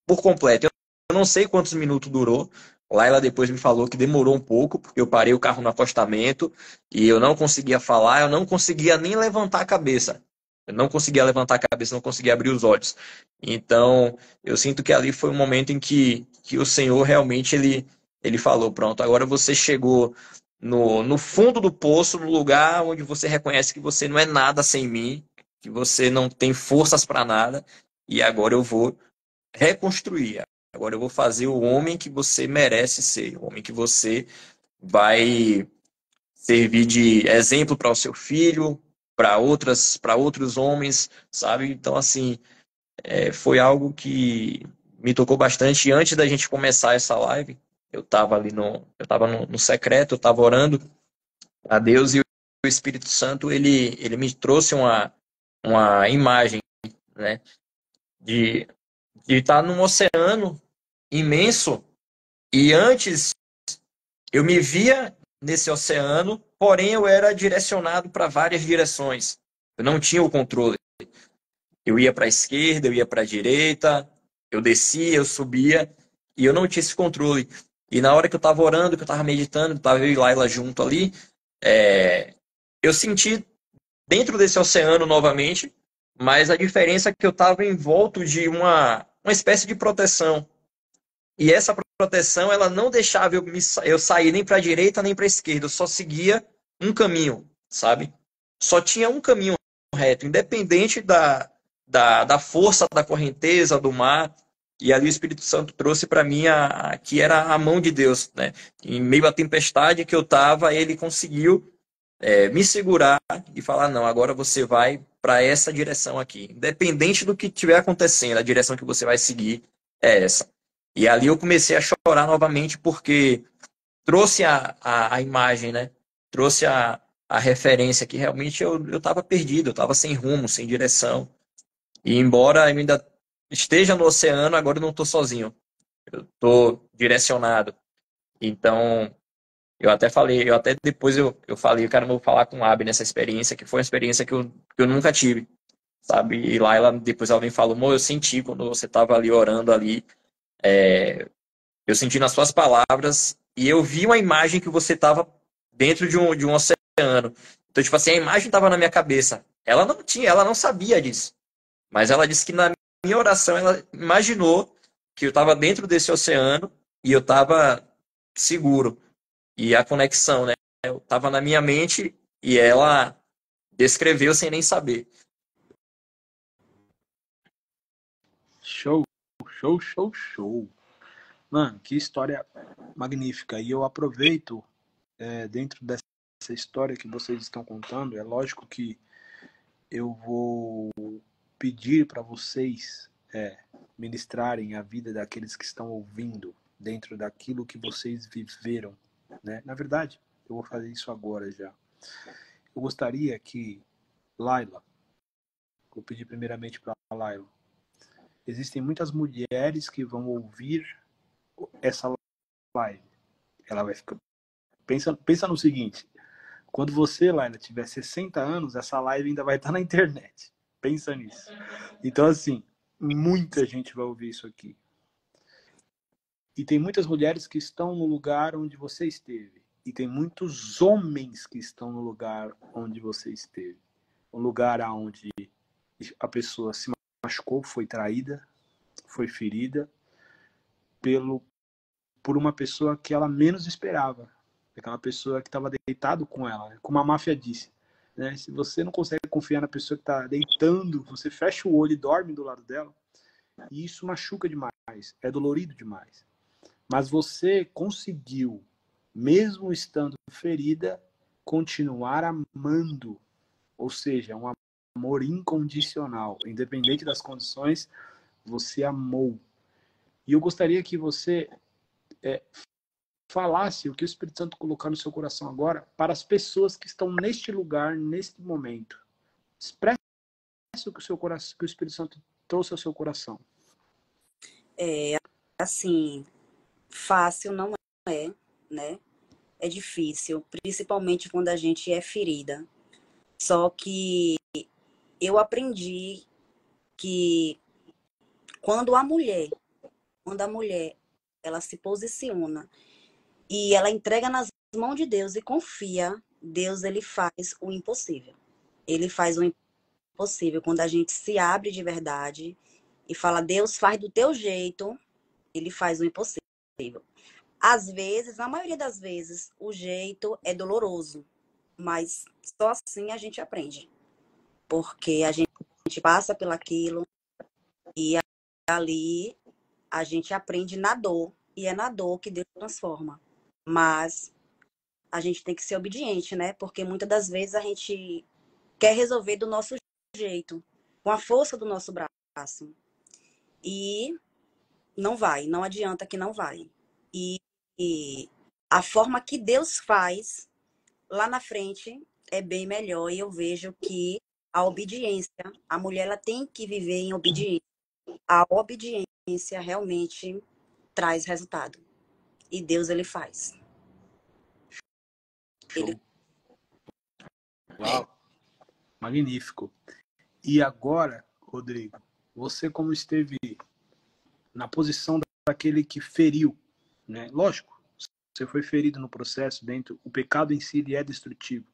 Por completo. Eu não sei quantos minutos durou. Laila depois me falou que demorou um pouco, porque eu parei o carro no acostamento e eu não conseguia falar, eu não conseguia nem levantar a cabeça. Eu não conseguia levantar a cabeça, não conseguia abrir os olhos. Então, eu sinto que ali foi um momento em que o Senhor realmente ele falou: pronto, agora você chegou no fundo do poço, no lugar onde você reconhece que você não é nada sem mim, que você não tem forças para nada, e agora eu vou reconstruir. Agora eu vou fazer o homem que você merece ser, o homem que você vai servir de exemplo para o seu filho, para outros homens, sabe? Então, assim, foi algo que me tocou bastante. E antes da gente começar essa live, eu estava no secreto, eu estava orando a Deus e o Espírito Santo, ele me trouxe uma imagem, né, de estar num oceano imenso. E antes eu me via nesse oceano, porém eu era direcionado para várias direções. Eu não tinha o controle. Eu ia para a esquerda, eu ia para a direita, eu descia, eu subia, e eu não tinha esse controle. E na hora que eu estava orando, que eu estava meditando, estava eu e Laila junto ali, eu senti dentro desse oceano novamente, mas a diferença é que eu estava envolto de uma espécie de proteção. E essa proteção, ela não deixava eu sair nem para a direita nem para a esquerda. Eu só seguia um caminho, sabe? Só tinha um caminho reto, independente da força da correnteza, do mar. E ali o Espírito Santo trouxe para mim que era a mão de Deus, né? Em meio à tempestade que eu estava, ele conseguiu me segurar e falar: não, agora você vai para essa direção aqui. Independente do que estiver acontecendo, a direção que você vai seguir é essa. E ali eu comecei a chorar novamente porque trouxe a imagem, né? Trouxe a referência que realmente eu estava perdido, eu estava sem rumo, sem direção. E embora eu ainda esteja no oceano, agora eu não estou sozinho. Eu estou direcionado. Então, eu até depois eu falei, cara, eu vou falar com o Abi nessa experiência, que foi uma experiência que eu nunca tive, sabe? E lá depois ela me falou: amor, eu senti quando você estava ali orando ali, eu senti nas suas palavras e eu vi uma imagem que você estava dentro de um oceano. Então, tipo assim, a imagem estava na minha cabeça. Ela não sabia disso. Mas ela disse que na minha oração ela imaginou que eu estava dentro desse oceano e eu estava seguro. E a conexão, né? Eu estava na minha mente e ela descreveu sem nem saber. Show, show, show, show. Mano, que história magnífica. E eu aproveito, dentro dessa história que vocês estão contando, é lógico que eu vou pedir para vocês ministrarem a vida daqueles que estão ouvindo dentro daquilo que vocês viveram, né? Na verdade, eu vou fazer isso agora já. Eu gostaria que Laila, vou pedir primeiramente para Laila, existem muitas mulheres que vão ouvir essa live. Ela vai ficar... Pensa no seguinte, quando você, Laila, tiver 60 anos, essa live ainda vai estar na internet. Pensa nisso. Então, assim, muita gente vai ouvir isso aqui. E tem muitas mulheres que estão no lugar onde você esteve. E tem muitos homens que estão no lugar onde você esteve. Um lugar onde a pessoa se machucou, foi traída, foi ferida pelo por uma pessoa que ela menos esperava. Aquela pessoa que estava deitado com ela, né? Como a máfia disse. Né? Se você não consegue confiar na pessoa que está deitando, você fecha o olho e dorme do lado dela, e isso machuca demais, é dolorido demais. Mas você conseguiu, mesmo estando ferida, continuar amando. Ou seja, um amor incondicional. Independente das condições, você amou. E eu gostaria que você falasse o que o Espírito Santo colocar no seu coração agora para as pessoas que estão neste lugar, neste momento. Expresse o que o seu coração, que o Espírito Santo trouxe ao seu coração. Assim, fácil não é, né? É difícil, principalmente quando a gente é ferida. Só que eu aprendi que quando a mulher, ela se posiciona e ela entrega nas mãos de Deus e confia, Deus, ele faz o impossível. Ele faz o impossível quando a gente se abre de verdade e fala, Deus, faz do teu jeito, ele faz o impossível. Às vezes, na maioria das vezes, o jeito é doloroso, mas só assim a gente aprende. Porque a gente passa pelaquilo e ali a gente aprende na dor, e é na dor que Deus transforma. Mas a gente tem que ser obediente, né? Porque muitas das vezes a gente quer resolver do nosso jeito, com a força do nosso braço. E não vai, não adianta que não vai. E a forma que Deus faz lá na frente é bem melhor. E eu vejo que a obediência, a mulher ela tem que viver em obediência. A obediência realmente traz resultado. E Deus, ele faz. Ele... Uau! Magnífico. E agora, Rodrigo, você como esteve na posição daquele que feriu, né? Lógico, você foi ferido no processo dentro, o pecado em si ele é destrutivo.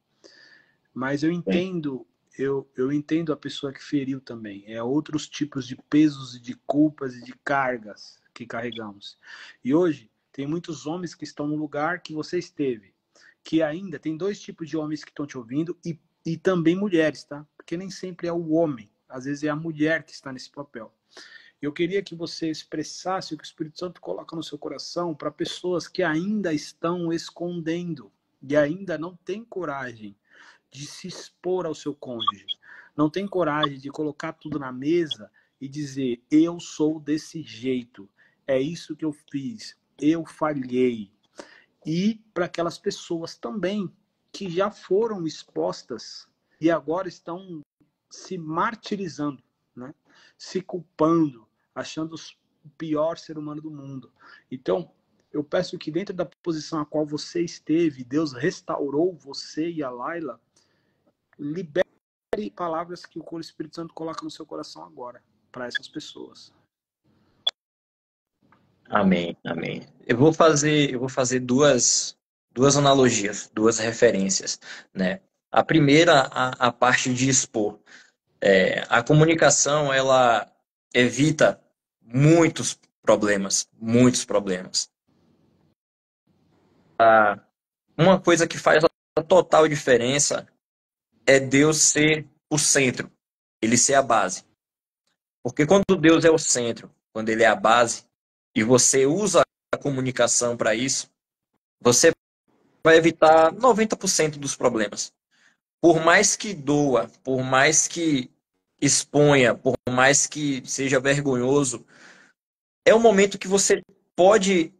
Mas eu entendo, eu entendo a pessoa que feriu também. É outros tipos de pesos e de culpas e de cargas que carregamos. E hoje tem muitos homens que estão no lugar que você esteve, que ainda tem dois tipos de homens que estão te ouvindo e também mulheres, tá? Porque nem sempre é o homem, às vezes é a mulher que está nesse papel. Eu queria que você expressasse o que o Espírito Santo coloca no seu coração para pessoas que ainda estão escondendo e ainda não têm coragem de se expor ao seu cônjuge. Não tem coragem de colocar tudo na mesa e dizer, eu sou desse jeito, é isso que eu fiz, eu falhei. E para aquelas pessoas também que já foram expostas e agora estão se martirizando, né? Se culpando, achando o pior ser humano do mundo. Então, eu peço que dentro da posição a qual você esteve, Deus restaurou você e a Laila, libere palavras que o Espírito Santo coloca no seu coração agora, para essas pessoas. Amém, amém. Eu vou fazer duas analogias, duas referências, né? A primeira, a parte de expor. A comunicação, ela evita muitos problemas, muitos problemas. Uma coisa que faz a total diferença é Deus ser o centro, ele ser a base. Porque quando Deus é o centro, quando ele é a base, e você usa a comunicação para isso, você vai evitar 90% dos problemas. Por mais que doa, por mais que exponha, por mais que seja vergonhoso, é um momento que você pode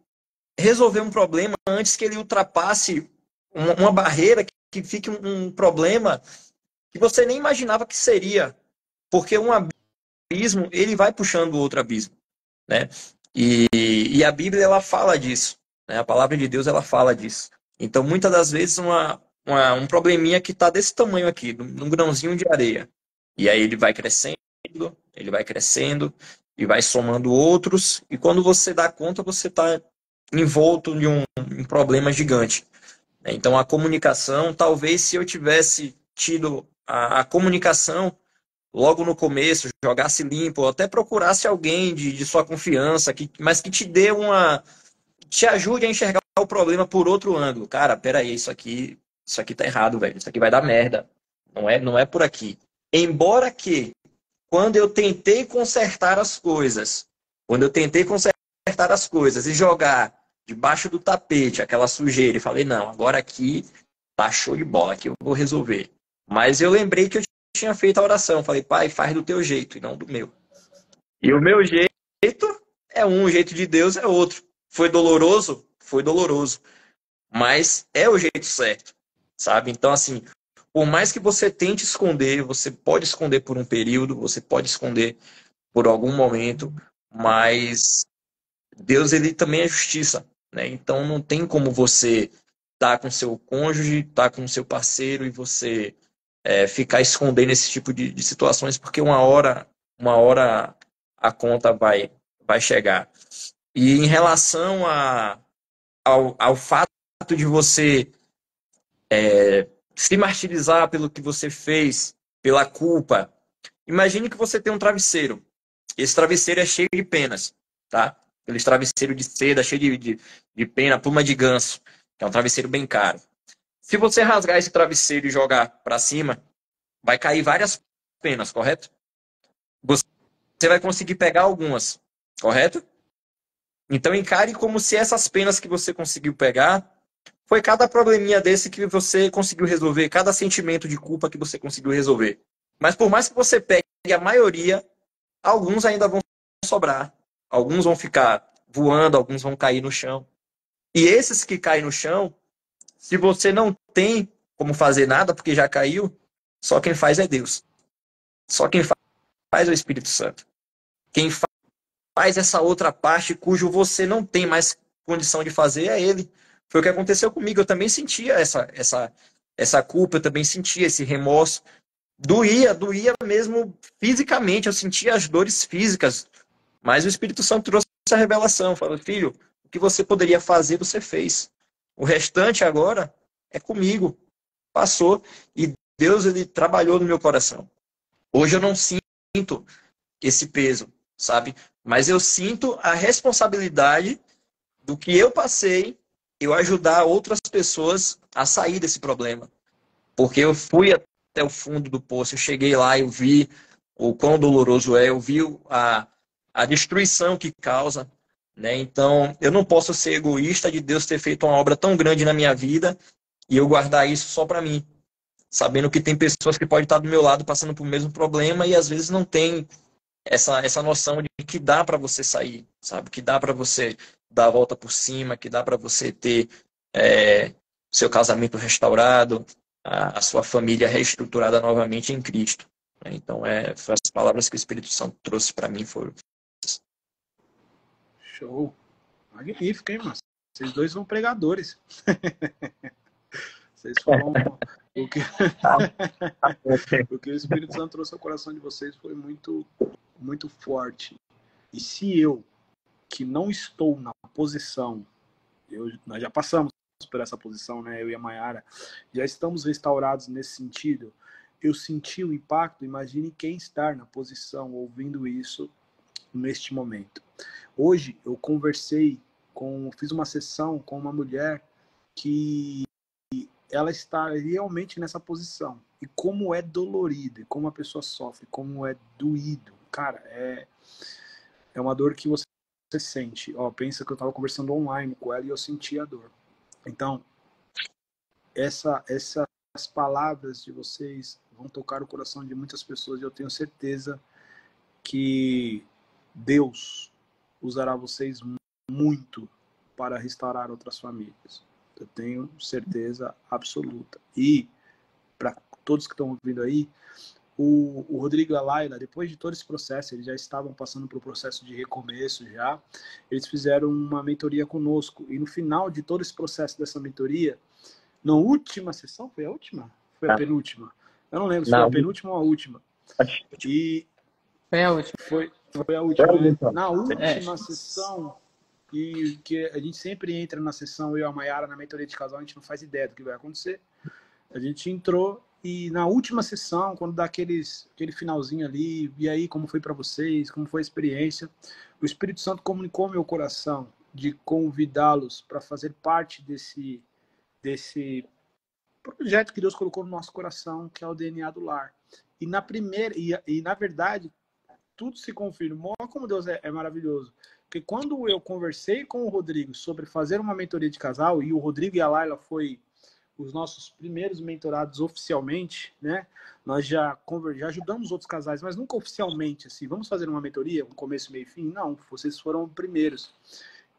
resolver um problema antes que ele ultrapasse uma barreira que fique um problema que você nem imaginava que seria. Porque um abismo, ele vai puxando o outro abismo, né? E a Bíblia, ela fala disso, né? A palavra de Deus, ela fala disso. Então, muitas das vezes, um probleminha que está desse tamanho aqui, num grãozinho de areia. E aí ele vai crescendo, e vai somando outros, e quando você dá conta, você está envolto de um problema gigante. Então, a comunicação, talvez se eu tivesse tido a comunicação logo no começo, jogasse limpo, ou até procurasse alguém de sua confiança, mas que te dê te ajude a enxergar o problema por outro ângulo. Cara, peraí, isso aqui tá errado, velho. Isso aqui vai dar merda. Não é por aqui. Embora que, quando eu tentei consertar as coisas, e jogar debaixo do tapete aquela sujeira e falei, não, agora aqui tá show de bola, aqui eu vou resolver. Mas eu lembrei que eu tinha feito a oração. Falei, pai, faz do teu jeito e não do meu. E o meu jeito é um, o jeito de Deus é outro. Foi doloroso? Foi doloroso. Mas é o jeito certo, sabe? Então, assim, por mais que você tente esconder, você pode esconder por um período, você pode esconder por algum momento, mas Deus, ele também é justiça, né? Então, não tem como você estar com seu cônjuge, estar com seu parceiro e você ficar escondendo esse tipo de situações, porque uma hora a conta vai chegar. E em relação ao fato de você se martirizar pelo que você fez, pela culpa, imagine que você tem um travesseiro. Esse travesseiro é cheio de penas, tá? Aquele travesseiro de seda, cheio de pena, pluma de ganso, que é um travesseiro bem caro. Se você rasgar esse travesseiro e jogar para cima, vai cair várias penas, correto? Você vai conseguir pegar algumas, correto? Então encare como se essas penas que você conseguiu pegar foi cada probleminha desse que você conseguiu resolver, cada sentimento de culpa que você conseguiu resolver. Mas por mais que você pegue a maioria, alguns ainda vão sobrar. Alguns vão ficar voando, alguns vão cair no chão. E esses que caem no chão, se você não tem como fazer nada, porque já caiu, só quem faz é Deus. Só quem faz é o Espírito Santo. Quem faz essa outra parte cujo você não tem mais condição de fazer é Ele. Foi o que aconteceu comigo. Eu também sentia essa culpa, eu também sentia esse remorso. Doía mesmo fisicamente, eu sentia as dores físicas. Mas o Espírito Santo trouxe essa revelação. Falou, filho, o que você poderia fazer, você fez. O restante agora é comigo. Passou. E Deus, ele trabalhou no meu coração. Hoje eu não sinto esse peso, sabe? Mas eu sinto a responsabilidade do que eu passei, eu ajudar outras pessoas a sair desse problema. Porque eu fui até o fundo do poço, eu cheguei lá, eu vi o quão doloroso é, eu vi a destruição que causa, né? Então, eu não posso ser egoísta de Deus ter feito uma obra tão grande na minha vida e eu guardar isso só para mim, sabendo que tem pessoas que podem estar do meu lado passando por mesmo problema e às vezes não tem essa noção de que dá para você sair, sabe? Que dá para você dar a volta por cima, que dá para você ter seu casamento restaurado, a sua família reestruturada novamente em Cristo. Então, foi as palavras que o Espírito Santo trouxe para mim foram. Show. Magnífico, hein, mano? Vocês dois são pregadores. Vocês falam o que o Espírito Santo trouxe ao coração de vocês foi muito, muito forte. E se eu, que não estou na posição, nós já passamos por essa posição, né? Eu e a Mayara, já estamos restaurados nesse sentido. Eu senti o impacto, imagine quem está na posição ouvindo isso neste momento. Hoje eu fiz uma sessão com uma mulher que ela está realmente nessa posição. E como é dolorido, e como a pessoa sofre, como é doído. Cara, é uma dor que você sente. Ó, pensa que eu estava conversando online com ela e eu senti a dor. Então, essas palavras de vocês vão tocar o coração de muitas pessoas e eu tenho certeza que Deus usará vocês muito para restaurar outras famílias. Eu tenho certeza absoluta. E, para todos que estão ouvindo aí, o Rodrigo e a Laila, depois de todo esse processo, eles já estavam passando pelo processo de recomeço já, eles fizeram uma mentoria conosco. E no final de todo esse processo dessa mentoria, na última sessão, foi a última? Foi a penúltima? Eu não lembro se foi a penúltima ou a última. E foi a última. Foi a última, né? Na última sessão, e que a gente sempre entra na sessão, eu e a Mayara, na mentoria de casal, a gente não faz ideia do que vai acontecer. A gente entrou e na última sessão, quando dá aquele finalzinho ali, e aí como foi para vocês, como foi a experiência, o Espírito Santo comunicou ao meu coração de convidá-los para fazer parte desse projeto que Deus colocou no nosso coração, que é o DNA do Lar. E na verdade, tudo se confirmou. Olha como Deus é maravilhoso. Porque quando eu conversei com o Rodrigo sobre fazer uma mentoria de casal, e o Rodrigo e a Laila foi os nossos primeiros mentorados oficialmente, né? Nós já ajudamos outros casais, mas nunca oficialmente, assim, vamos fazer uma mentoria, um começo, meio e fim? Não, vocês foram os primeiros.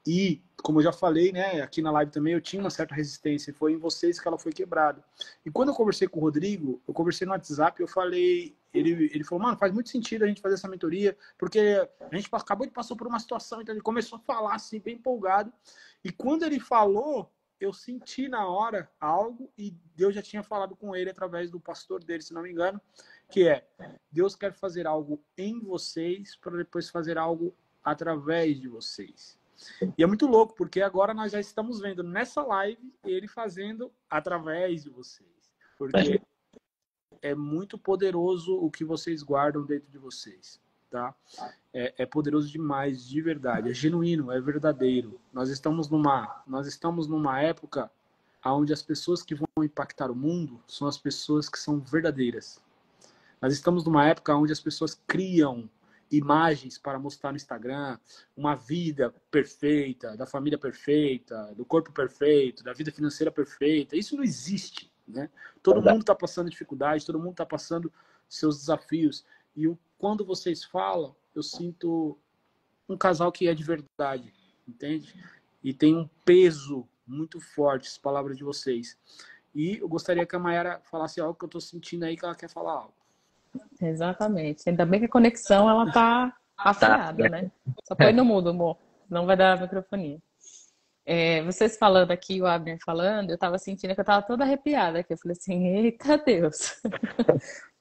E, como eu já falei, né, aqui na live também, eu tinha uma certa resistência, e foi em vocês que ela foi quebrada. E quando eu conversei com o Rodrigo, eu conversei no WhatsApp, eu falei, ele falou, mano, faz muito sentido a gente fazer essa mentoria, porque a gente acabou de passar por uma situação, então ele começou a falar assim, bem empolgado. E quando ele falou, eu senti na hora algo, e Deus já tinha falado com ele através do pastor dele, se não me engano, que é, Deus quer fazer algo em vocês, para depois fazer algo através de vocês. E é muito louco, porque agora nós já estamos vendo nessa live ele fazendo através de vocês. Porque é muito poderoso o que vocês guardam dentro de vocês, tá? É poderoso demais, de verdade. É genuíno, é verdadeiro. Nós estamos numa época onde as pessoas que vão impactar o mundo são as pessoas que são verdadeiras. Nós estamos numa época onde as pessoas criam imagens para mostrar no Instagram uma vida perfeita, da família perfeita, do corpo perfeito, da vida financeira perfeita. Isso não existe, né? Todo mundo está passando dificuldade, todo mundo está passando seus desafios. E quando vocês falam, eu sinto um casal que é de verdade, entende? E tem um peso muito forte, as palavras de vocês. E eu gostaria que a Mayara falasse algo que eu estou sentindo aí, que ela quer falar algo. Exatamente. Ainda bem que a conexão ela tá afiada, né? Só põe no mudo, amor. Não vai dar microfonia. Vocês falando aqui, o Abner falando, eu tava sentindo que eu tava toda arrepiada aqui. Eu falei assim, eita Deus.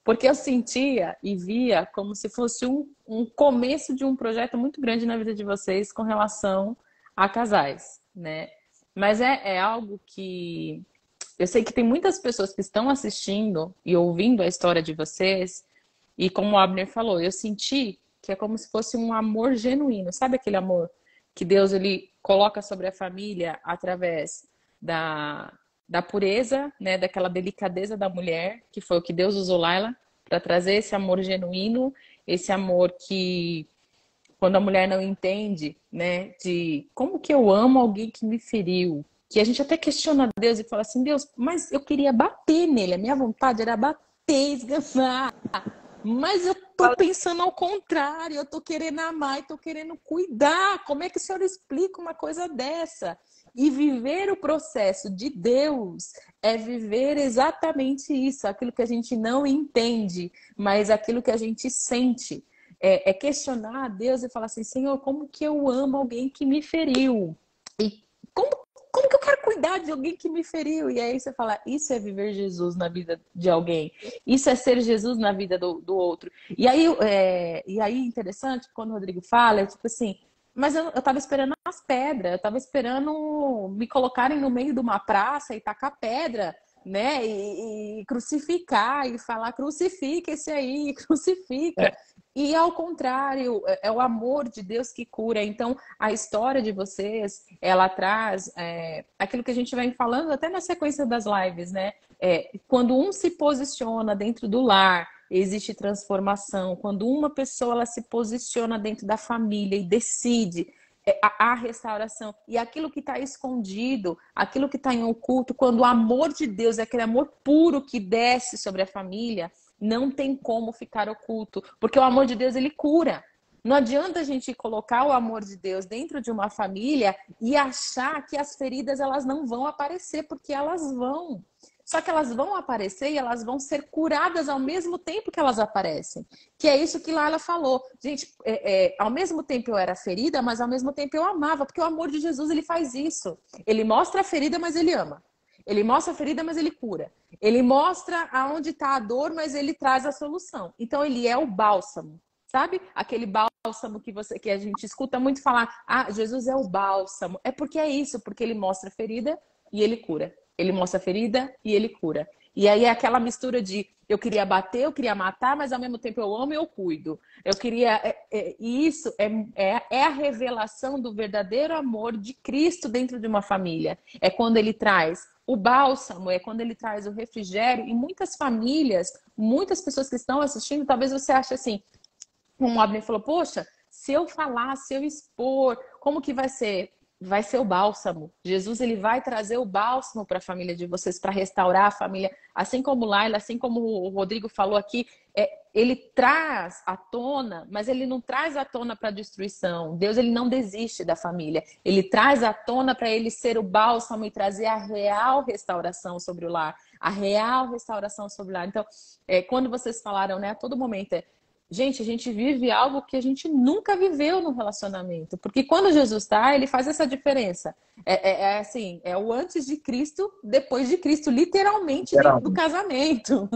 Porque eu sentia e via como se fosse um começo de um projeto muito grande na vida de vocês com relação a casais, né? Mas é algo que eu sei que tem muitas pessoas que estão assistindo e ouvindo a história de vocês, e como o Abner falou, eu senti que é como se fosse um amor genuíno. Sabe aquele amor que Deus ele coloca sobre a família através da pureza, né, daquela delicadeza da mulher, que foi o que Deus usou Laila para trazer esse amor genuíno, esse amor que quando a mulher não entende, né, de como que eu amo alguém que me feriu, que a gente até questiona Deus e fala assim, Deus, mas eu queria bater nele, a minha vontade era bater, esganar, mas eu tô pensando ao contrário, eu tô querendo amar e tô querendo cuidar, como é que o senhor explica uma coisa dessa? E viver o processo de Deus é viver exatamente isso, aquilo que a gente não entende, mas aquilo que a gente sente. É questionar a Deus e falar assim, Senhor, como que eu amo alguém que me feriu? E como que eu quero cuidar de alguém que me feriu? E aí você fala, isso é viver Jesus na vida de alguém. Isso é ser Jesus na vida do outro. E aí interessante, quando o Rodrigo fala, é tipo assim, mas eu tava esperando as pedras, eu tava esperando me colocarem no meio de uma praça e tacar pedra, né? E crucificar, e falar, crucifica esse aí, crucifica. E ao contrário, é o amor de Deus que cura. Então, a história de vocês, ela traz aquilo que a gente vem falando até na sequência das lives, né? Quando um se posiciona dentro do lar, existe transformação. Quando uma pessoa ela se posiciona dentro da família e decide a restauração. E aquilo que está escondido, aquilo que está em oculto, quando o amor de Deus, aquele amor puro que desce sobre a família, não tem como ficar oculto, porque o amor de Deus, ele cura. Não adianta a gente colocar o amor de Deus dentro de uma família e achar que as feridas elas não vão aparecer, porque elas vão. Só que elas vão aparecer e elas vão ser curadas ao mesmo tempo que elas aparecem. Que é isso que Laila falou. Gente, ao mesmo tempo eu era ferida, mas ao mesmo tempo eu amava, porque o amor de Jesus, ele faz isso. Ele mostra a ferida, mas ele ama. Ele mostra a ferida, mas ele cura. Ele mostra aonde está a dor, mas ele traz a solução. Então, ele é o bálsamo, sabe? Aquele bálsamo que a gente escuta muito falar, Jesus é o bálsamo. É porque é isso, porque ele mostra a ferida e ele cura. Ele mostra a ferida e ele cura. E aí é aquela mistura de eu queria bater, eu queria matar, mas ao mesmo tempo eu amo e eu cuido. Eu queria. E isso é a revelação do verdadeiro amor de Cristo dentro de uma família. É quando ele traz o bálsamo, é quando ele traz o refrigério. E muitas famílias, muitas pessoas que estão assistindo, talvez você ache assim, como o Abner falou, poxa, se eu falar, se eu expor, como que vai ser? Vai ser o bálsamo. Jesus, ele vai trazer o bálsamo para a família de vocês, para restaurar a família. Assim como Laila, assim como o Rodrigo falou aqui, ele traz à tona, mas ele não traz à tona para destruição. Deus, ele não desiste da família. Ele traz à tona para ele ser o bálsamo e trazer a real restauração sobre o lar. A real restauração sobre o lar. Então, quando vocês falaram, né, a todo momento, gente, a gente vive algo que a gente nunca viveu no relacionamento. Porque quando Jesus está, ele faz essa diferença. Assim, é o antes de Cristo, depois de Cristo, literalmente dentro do casamento,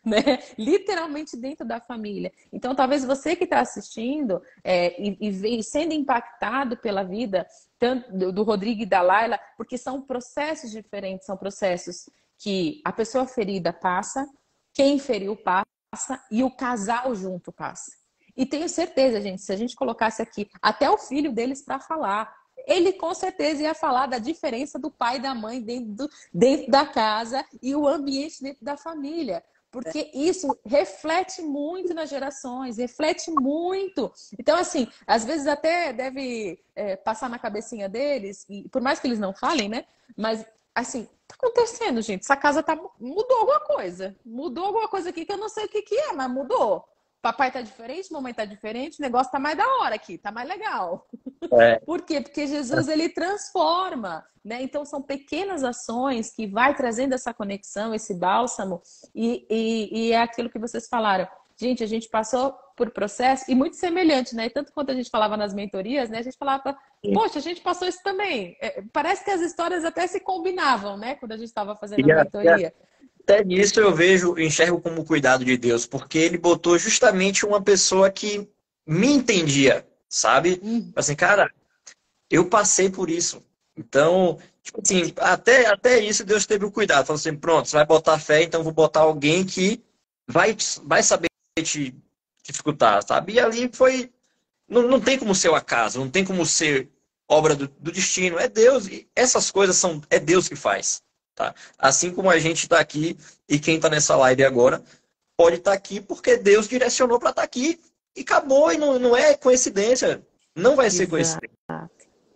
né? Literalmente dentro da família. Então, talvez você que está assistindo e sendo impactado pela vida tanto do Rodrigo e da Laila, porque são processos diferentes, são processos que a pessoa ferida passa, quem feriu passa, e o casal junto passa. E tenho certeza, gente, se a gente colocasse aqui até o filho deles para falar, ele com certeza ia falar da diferença do pai e da mãe dentro da casa e o ambiente dentro da família. Porque isso reflete muito nas gerações, reflete muito. Então, assim, às vezes até deve passar na cabecinha deles, e por mais que eles não falem, né? Mas assim, tá acontecendo, gente? Essa casa mudou alguma coisa. Mudou alguma coisa aqui que eu não sei o que é, mas mudou. Papai tá diferente, mamãe tá diferente, o negócio tá mais da hora aqui, tá mais legal. Por quê? Porque Jesus, ele transforma, né? Então, são pequenas ações que vai trazendo essa conexão, esse bálsamo, e é aquilo que vocês falaram. Gente, a gente passou por processo, e muito semelhante, né? Tanto quanto a gente falava nas mentorias, né? A gente falava, poxa, a gente passou isso também. Parece que as histórias até se combinavam, né? Quando a gente estava fazendo a mentoria. Até nisso eu enxergo como cuidado de Deus, porque ele botou justamente uma pessoa que me entendia, sabe? Assim, cara, eu passei por isso. Então, tipo assim, até isso Deus teve o cuidado. Falou assim, pronto, você vai botar fé, então vou botar alguém que vai saber te escutar, sabe? E ali foi... Não tem como ser o acaso, não tem como ser obra do destino. É Deus, e essas coisas é Deus que faz. Tá? Assim como a gente está aqui e quem está nessa live agora pode estar aqui porque Deus direcionou para estar aqui e acabou, e não é coincidência, não vai ser coincidência.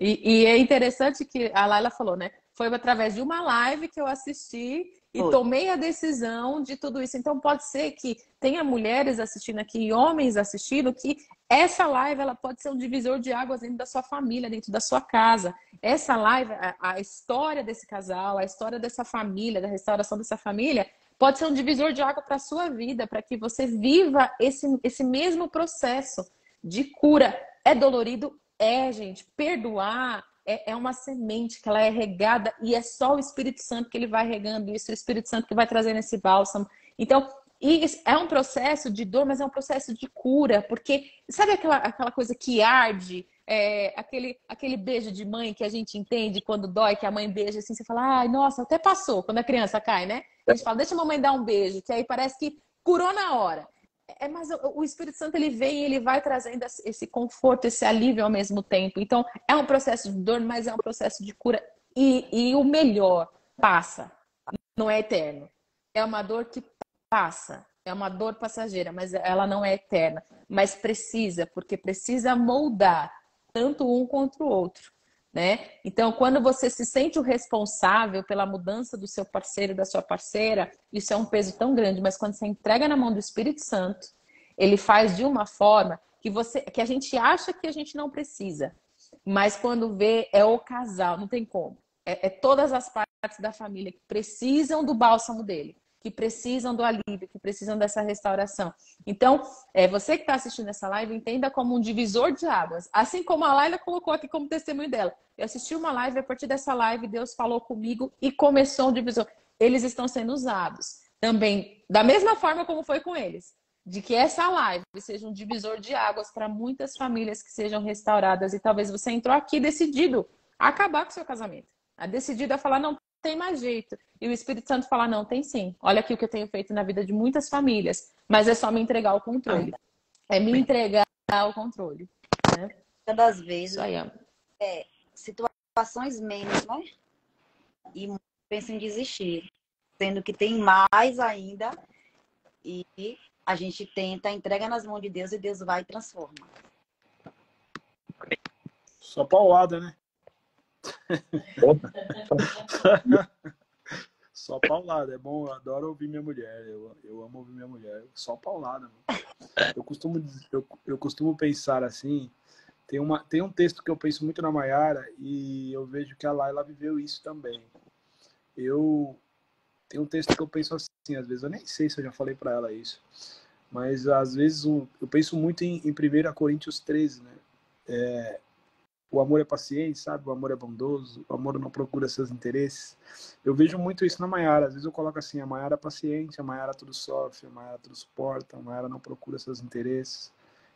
E é interessante que a Laila falou, né? Foi através de uma live que eu assisti e tomei a decisão de tudo isso. Então pode ser que tenha mulheres assistindo aqui e homens assistindo, que essa live ela pode ser um divisor de águas dentro da sua família, dentro da sua casa. Essa live, a história desse casal, a história dessa família, da restauração dessa família, pode ser um divisor de água para a sua vida, para que você viva esse mesmo processo de cura. É dolorido? Gente. Perdoar é uma semente que ela é regada e é só o Espírito Santo que ele vai regando isso, o Espírito Santo que vai trazendo esse bálsamo. Então, é um processo de dor, mas é um processo de cura, porque sabe aquela coisa que arde? Aquele beijo de mãe que a gente entende quando dói, que a mãe beija assim, você fala, ai, nossa, até passou, quando a criança cai, né? A gente fala, deixa a mamãe dar um beijo, que aí parece que curou na hora. Mas o Espírito Santo, ele vem e ele vai trazendo esse conforto, esse alívio ao mesmo tempo. Então, é um processo de dor, mas é um processo de cura. E o melhor, passa. Não é eterno. É uma dor que passa. É uma dor passageira, mas ela não é eterna. Mas precisa, porque precisa moldar tanto um quanto o outro, né? Então, quando você se sente o responsável pela mudança do seu parceiro, da sua parceira, isso é um peso tão grande, mas quando você entrega na mão do Espírito Santo, ele faz de uma forma que a gente acha que a gente não precisa, mas quando vê, é o casal, não tem como. É todas as partes da família que precisam do bálsamo dele, que precisam do alívio, que precisam dessa restauração. Então, você que está assistindo essa live, entenda como um divisor de águas. Assim como a Laila colocou aqui como testemunho dela. Eu assisti uma live, a partir dessa live, Deus falou comigo e começou um divisor. Eles estão sendo usados também, da mesma forma como foi com eles. De que essa live seja um divisor de águas para muitas famílias que sejam restauradas. E talvez você entrou aqui decidido a acabar com o seu casamento. Decidido a falar, não, tem mais jeito. E o Espírito Santo fala, não, tem sim. Olha aqui o que eu tenho feito na vida de muitas famílias. Mas é só me entregar o controle. É me entregar o controle. Né? Muitas das Isso vezes, aí, ó. situações menos, né? E muitos pensam em desistir. Sendo que tem mais ainda. E a gente tenta, entrega nas mãos de Deus e Deus vai e transforma. Só paulada, né? Só paulada. É bom, eu adoro ouvir minha mulher. Eu amo ouvir minha mulher. Só paulada. Mano. Eu costumo pensar assim. Tem um texto que eu penso muito na Mayara e eu vejo que a Laila viveu isso também. Tem um texto que eu penso assim, às vezes, eu nem sei se eu já falei para ela isso, mas às vezes eu penso muito em 1 Coríntios 13, né? O amor é paciente, sabe? O amor é bondoso, o amor não procura seus interesses. Eu vejo muito isso na Mayara. Às vezes eu coloco assim, a Mayara é paciente, a Mayara tudo sofre, a Mayara tudo suporta, a Mayara não procura seus interesses.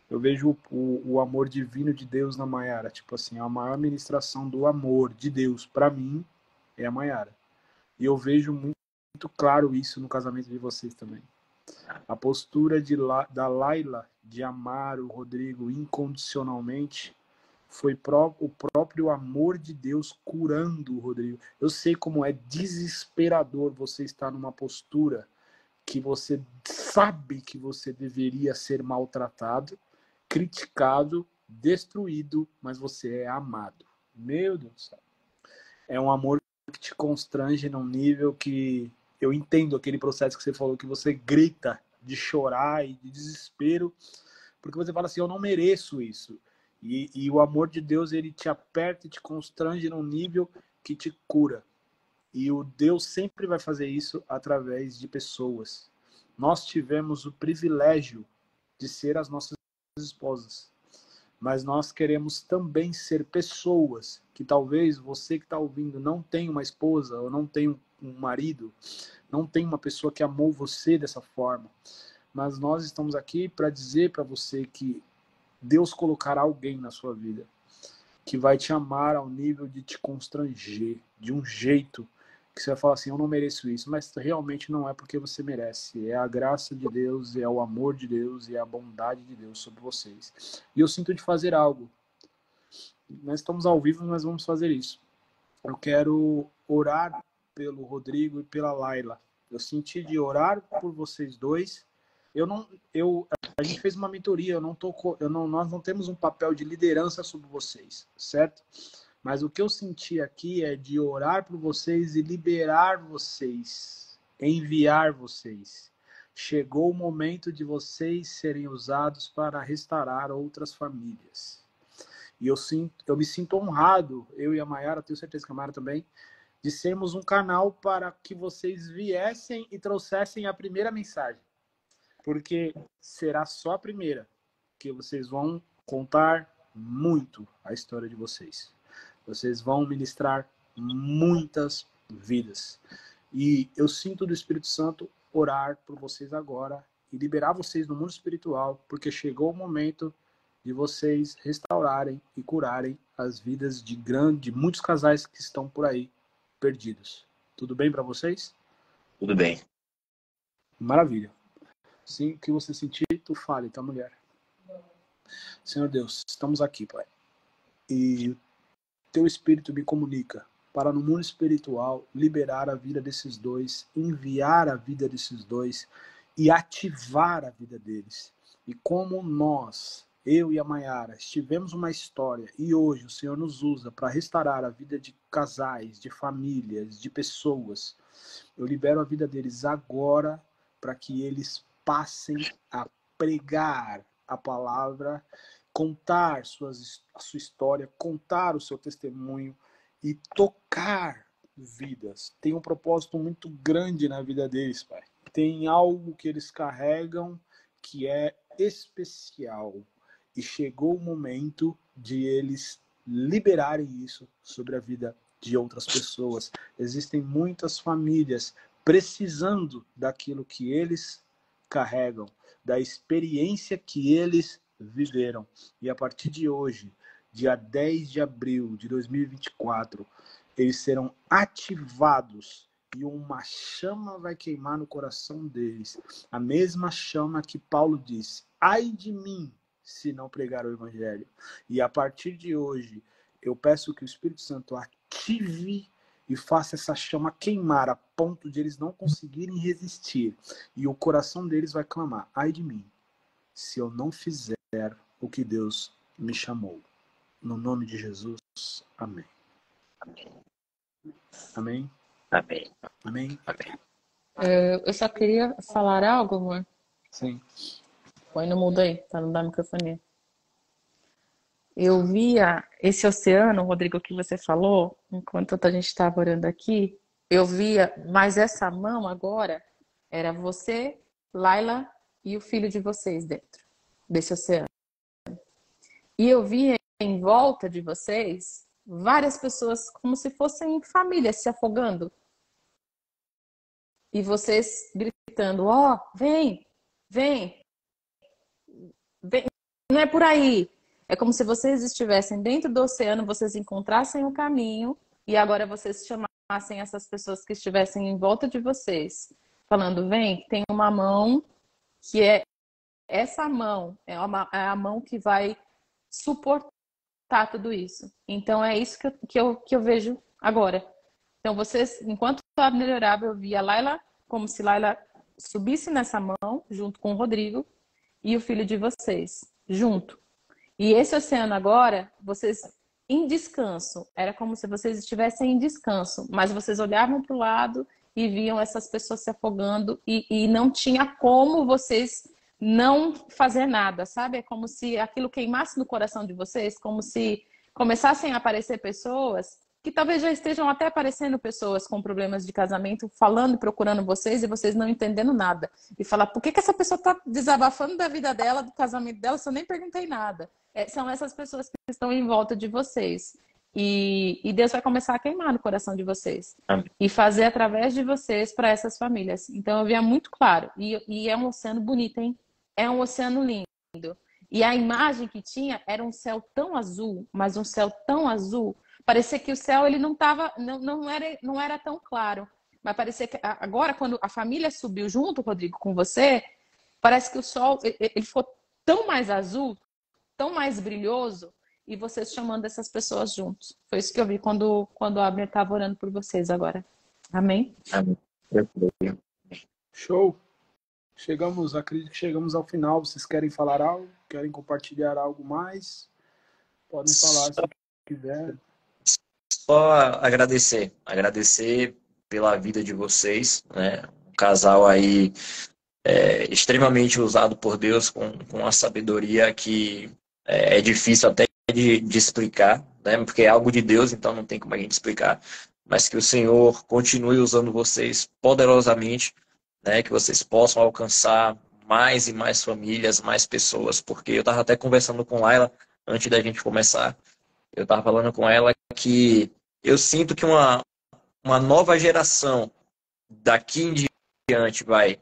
Eu vejo o amor divino de Deus na Mayara. Tipo assim, a maior ministração do amor de Deus para mim é a Mayara. E eu vejo muito claro isso no casamento de vocês também. A postura da Laila de amar o Rodrigo incondicionalmente foi o próprio amor de Deus curando o Rodrigo. Eu sei como é desesperador você estar numa postura que você sabe que você deveria ser maltratado, criticado, destruído, mas você é amado. Meu Deus do céu. É um amor que te constrange num nível que eu entendo aquele processo que você falou, que você grita de chorar e de desespero, porque você fala assim, eu não mereço isso. E o amor de Deus, ele te aperta e te constrange num nível que te cura. E o Deus sempre vai fazer isso através de pessoas. Nós tivemos o privilégio de ser as nossas esposas. Mas nós queremos também ser pessoas que talvez você que está ouvindo não tenha uma esposa ou não tenha um marido, não tem uma pessoa que amou você dessa forma. Mas nós estamos aqui para dizer para você que Deus colocará alguém na sua vida que vai te amar ao nível de te constranger, de um jeito que você vai falar assim, eu não mereço isso, mas realmente não é porque você merece, é a graça de Deus, é o amor de Deus e é a bondade de Deus sobre vocês. E eu sinto de fazer algo. Nós estamos ao vivo, mas vamos fazer isso. Eu quero orar pelo Rodrigo e pela Laila. Eu senti de orar por vocês dois. A gente fez uma mentoria, nós não temos um papel de liderança sobre vocês, certo? Mas o que eu senti aqui é de orar por vocês e liberar vocês, enviar vocês. Chegou o momento de vocês serem usados para restaurar outras famílias. E eu me sinto honrado, eu e a Mayara, tenho certeza que a Mayara também, de sermos um canal para que vocês viessem e trouxessem a primeira mensagem. Porque será só a primeira que vocês vão contar muito a história de vocês. Vocês vão ministrar muitas vidas. E eu sinto do Espírito Santo orar por vocês agora e liberar vocês no mundo espiritual, porque chegou o momento de vocês restaurarem e curarem as vidas de muitos casais que estão por aí perdidos. Tudo bem para vocês? Tudo bem. Maravilha. Sim, o que você sentir, tu fale, tá, mulher? Senhor Deus, estamos aqui, Pai. E teu Espírito me comunica para no mundo espiritual liberar a vida desses dois, enviar a vida desses dois e ativar a vida deles. E como nós, eu e a Mayara, tivemos uma história e hoje o Senhor nos usa para restaurar a vida de casais, de famílias, de pessoas, eu libero a vida deles agora para que eles passem a pregar a palavra, contar a sua história, contar o seu testemunho e tocar vidas. Tem um propósito muito grande na vida deles, Pai. Tem algo que eles carregam que é especial. E chegou o momento de eles liberarem isso sobre a vida de outras pessoas. Existem muitas famílias precisando daquilo que eles carregam, da experiência que eles viveram. E a partir de hoje, dia 10 de abril de 2024, eles serão ativados e uma chama vai queimar no coração deles. A mesma chama que Paulo disse: ai de mim se não pregar o evangelho. E a partir de hoje, eu peço que o Espírito Santo ative e faça essa chama queimar a ponto de eles não conseguirem resistir. E o coração deles vai clamar: ai de mim se eu não fizer o que Deus me chamou. No nome de Jesus, amém. Amém. Amém. Amém. Amém. Eu só queria falar algo, amor. Sim. Põe no mudo aí, pra não dar microfonia. Eu via esse oceano, Rodrigo, que você falou, enquanto a gente estava orando aqui, eu via, mas essa mão agora era você, Laila e o filho de vocês dentro desse oceano. E eu via em volta de vocês várias pessoas como se fossem famílias se afogando. E vocês gritando: ó, vem, vem, vem, não é por aí. É como se vocês estivessem dentro do oceano, vocês encontrassem o caminho e agora vocês chamassem essas pessoas que estivessem em volta de vocês, falando: vem, tem uma mão que é essa mão, é a mão que vai suportar tudo isso. Então é isso que eu vejo agora. Então vocês, enquanto a Abner orava, eu via a Laila como se Laila subisse nessa mão junto com o Rodrigo e o filho de vocês, junto. E esse oceano agora, vocês em descanso, era como se vocês estivessem em descanso, mas vocês olhavam para o lado e viam essas pessoas se afogando e não tinha como vocês não fazer nada, sabe? É como se aquilo queimasse no coração de vocês, como se começassem a aparecer pessoas que talvez já estejam até aparecendo pessoas com problemas de casamento, falando e procurando vocês e vocês não entendendo nada. E falar: por que essa pessoa está desabafando da vida dela, do casamento dela, se eu nem perguntei nada? São essas pessoas que estão em volta de vocês. E Deus vai começar a queimar no coração de vocês. Amém. E fazer através de vocês para essas famílias. Então eu via muito claro. E é um oceano bonito, hein? É um oceano lindo. E a imagem que tinha era um céu tão azul, mas um céu tão azul. Parecia que o céu ele não era tão claro. Mas parecia que agora, quando a família subiu junto, Rodrigo, com você, parece que o sol ele ficou tão mais azul, tão mais brilhoso, e vocês chamando essas pessoas juntos. Foi isso que eu vi quando a Abner estava orando por vocês agora. Amém? Amém. Show. Acredito que chegamos ao final. Vocês querem falar algo? Querem compartilhar algo mais? Podem falar se quiser. Só agradecer pela vida de vocês, né? Um casal aí extremamente usado por Deus com uma sabedoria que é difícil até de explicar, né? Porque é algo de Deus, então não tem como a gente explicar. Mas que o Senhor continue usando vocês poderosamente, né? Que vocês possam alcançar mais e mais famílias, mais pessoas. Porque eu estava até conversando com Laila antes da gente começar. Eu estava falando com ela que eu sinto que uma nova geração daqui em diante vai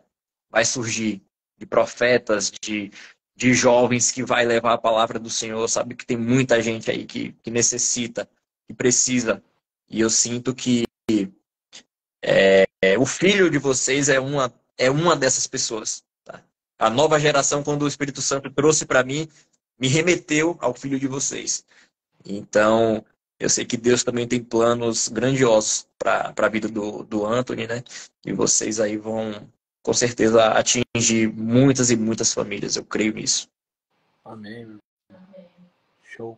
surgir de profetas, de jovens que vai levar a palavra do Senhor. Sabe que tem muita gente aí que necessita, que precisa. E eu sinto que o filho de vocês é uma dessas pessoas. Tá? A nova geração, quando o Espírito Santo trouxe para mim, me remeteu ao filho de vocês. Então, eu sei que Deus também tem planos grandiosos para a vida do Anthony, né? E vocês aí vão, com certeza, atingir muitas e muitas famílias. Eu creio nisso. Amém. Show.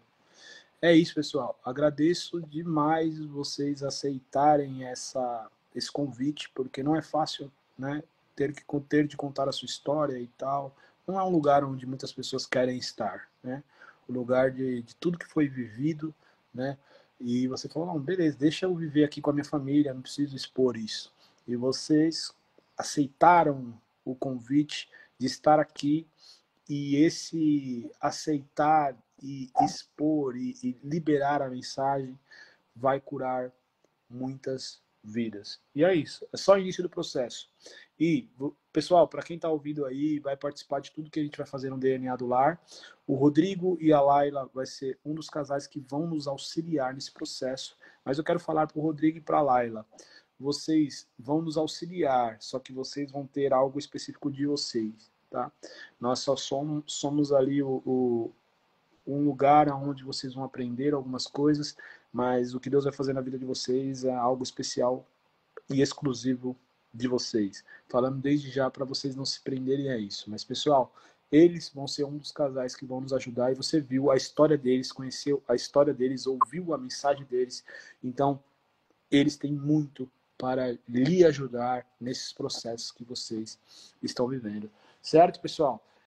É isso, pessoal. Agradeço demais vocês aceitarem esse convite, porque não é fácil, né? Ter de contar a sua história e tal. Não é um lugar onde muitas pessoas querem estar, né? O lugar de tudo que foi vivido, né? E você falou: não, beleza, deixa eu viver aqui com a minha família, não preciso expor isso. E vocês aceitaram o convite de estar aqui, e esse aceitar e expor e liberar a mensagem vai curar muitas vidas. E é isso. É só o início do processo. E, pessoal, para quem está ouvindo aí, vai participar de tudo que a gente vai fazer no DNA do Lar, o Rodrigo e a Laila vai ser um dos casais que vão nos auxiliar nesse processo. Mas eu quero falar para o Rodrigo e para a Laila. Vocês vão nos auxiliar, só que vocês vão ter algo específico de vocês, tá? Nós só somos ali um lugar onde vocês vão aprender algumas coisas, mas o que Deus vai fazer na vida de vocês é algo especial e exclusivo de vocês. Falando desde já para vocês não se prenderem a isso. Mas, pessoal, eles vão ser um dos casais que vão nos ajudar e você viu a história deles, conheceu a história deles, ouviu a mensagem deles. Então, eles têm muito para lhe ajudar nesses processos que vocês estão vivendo. Certo, pessoal?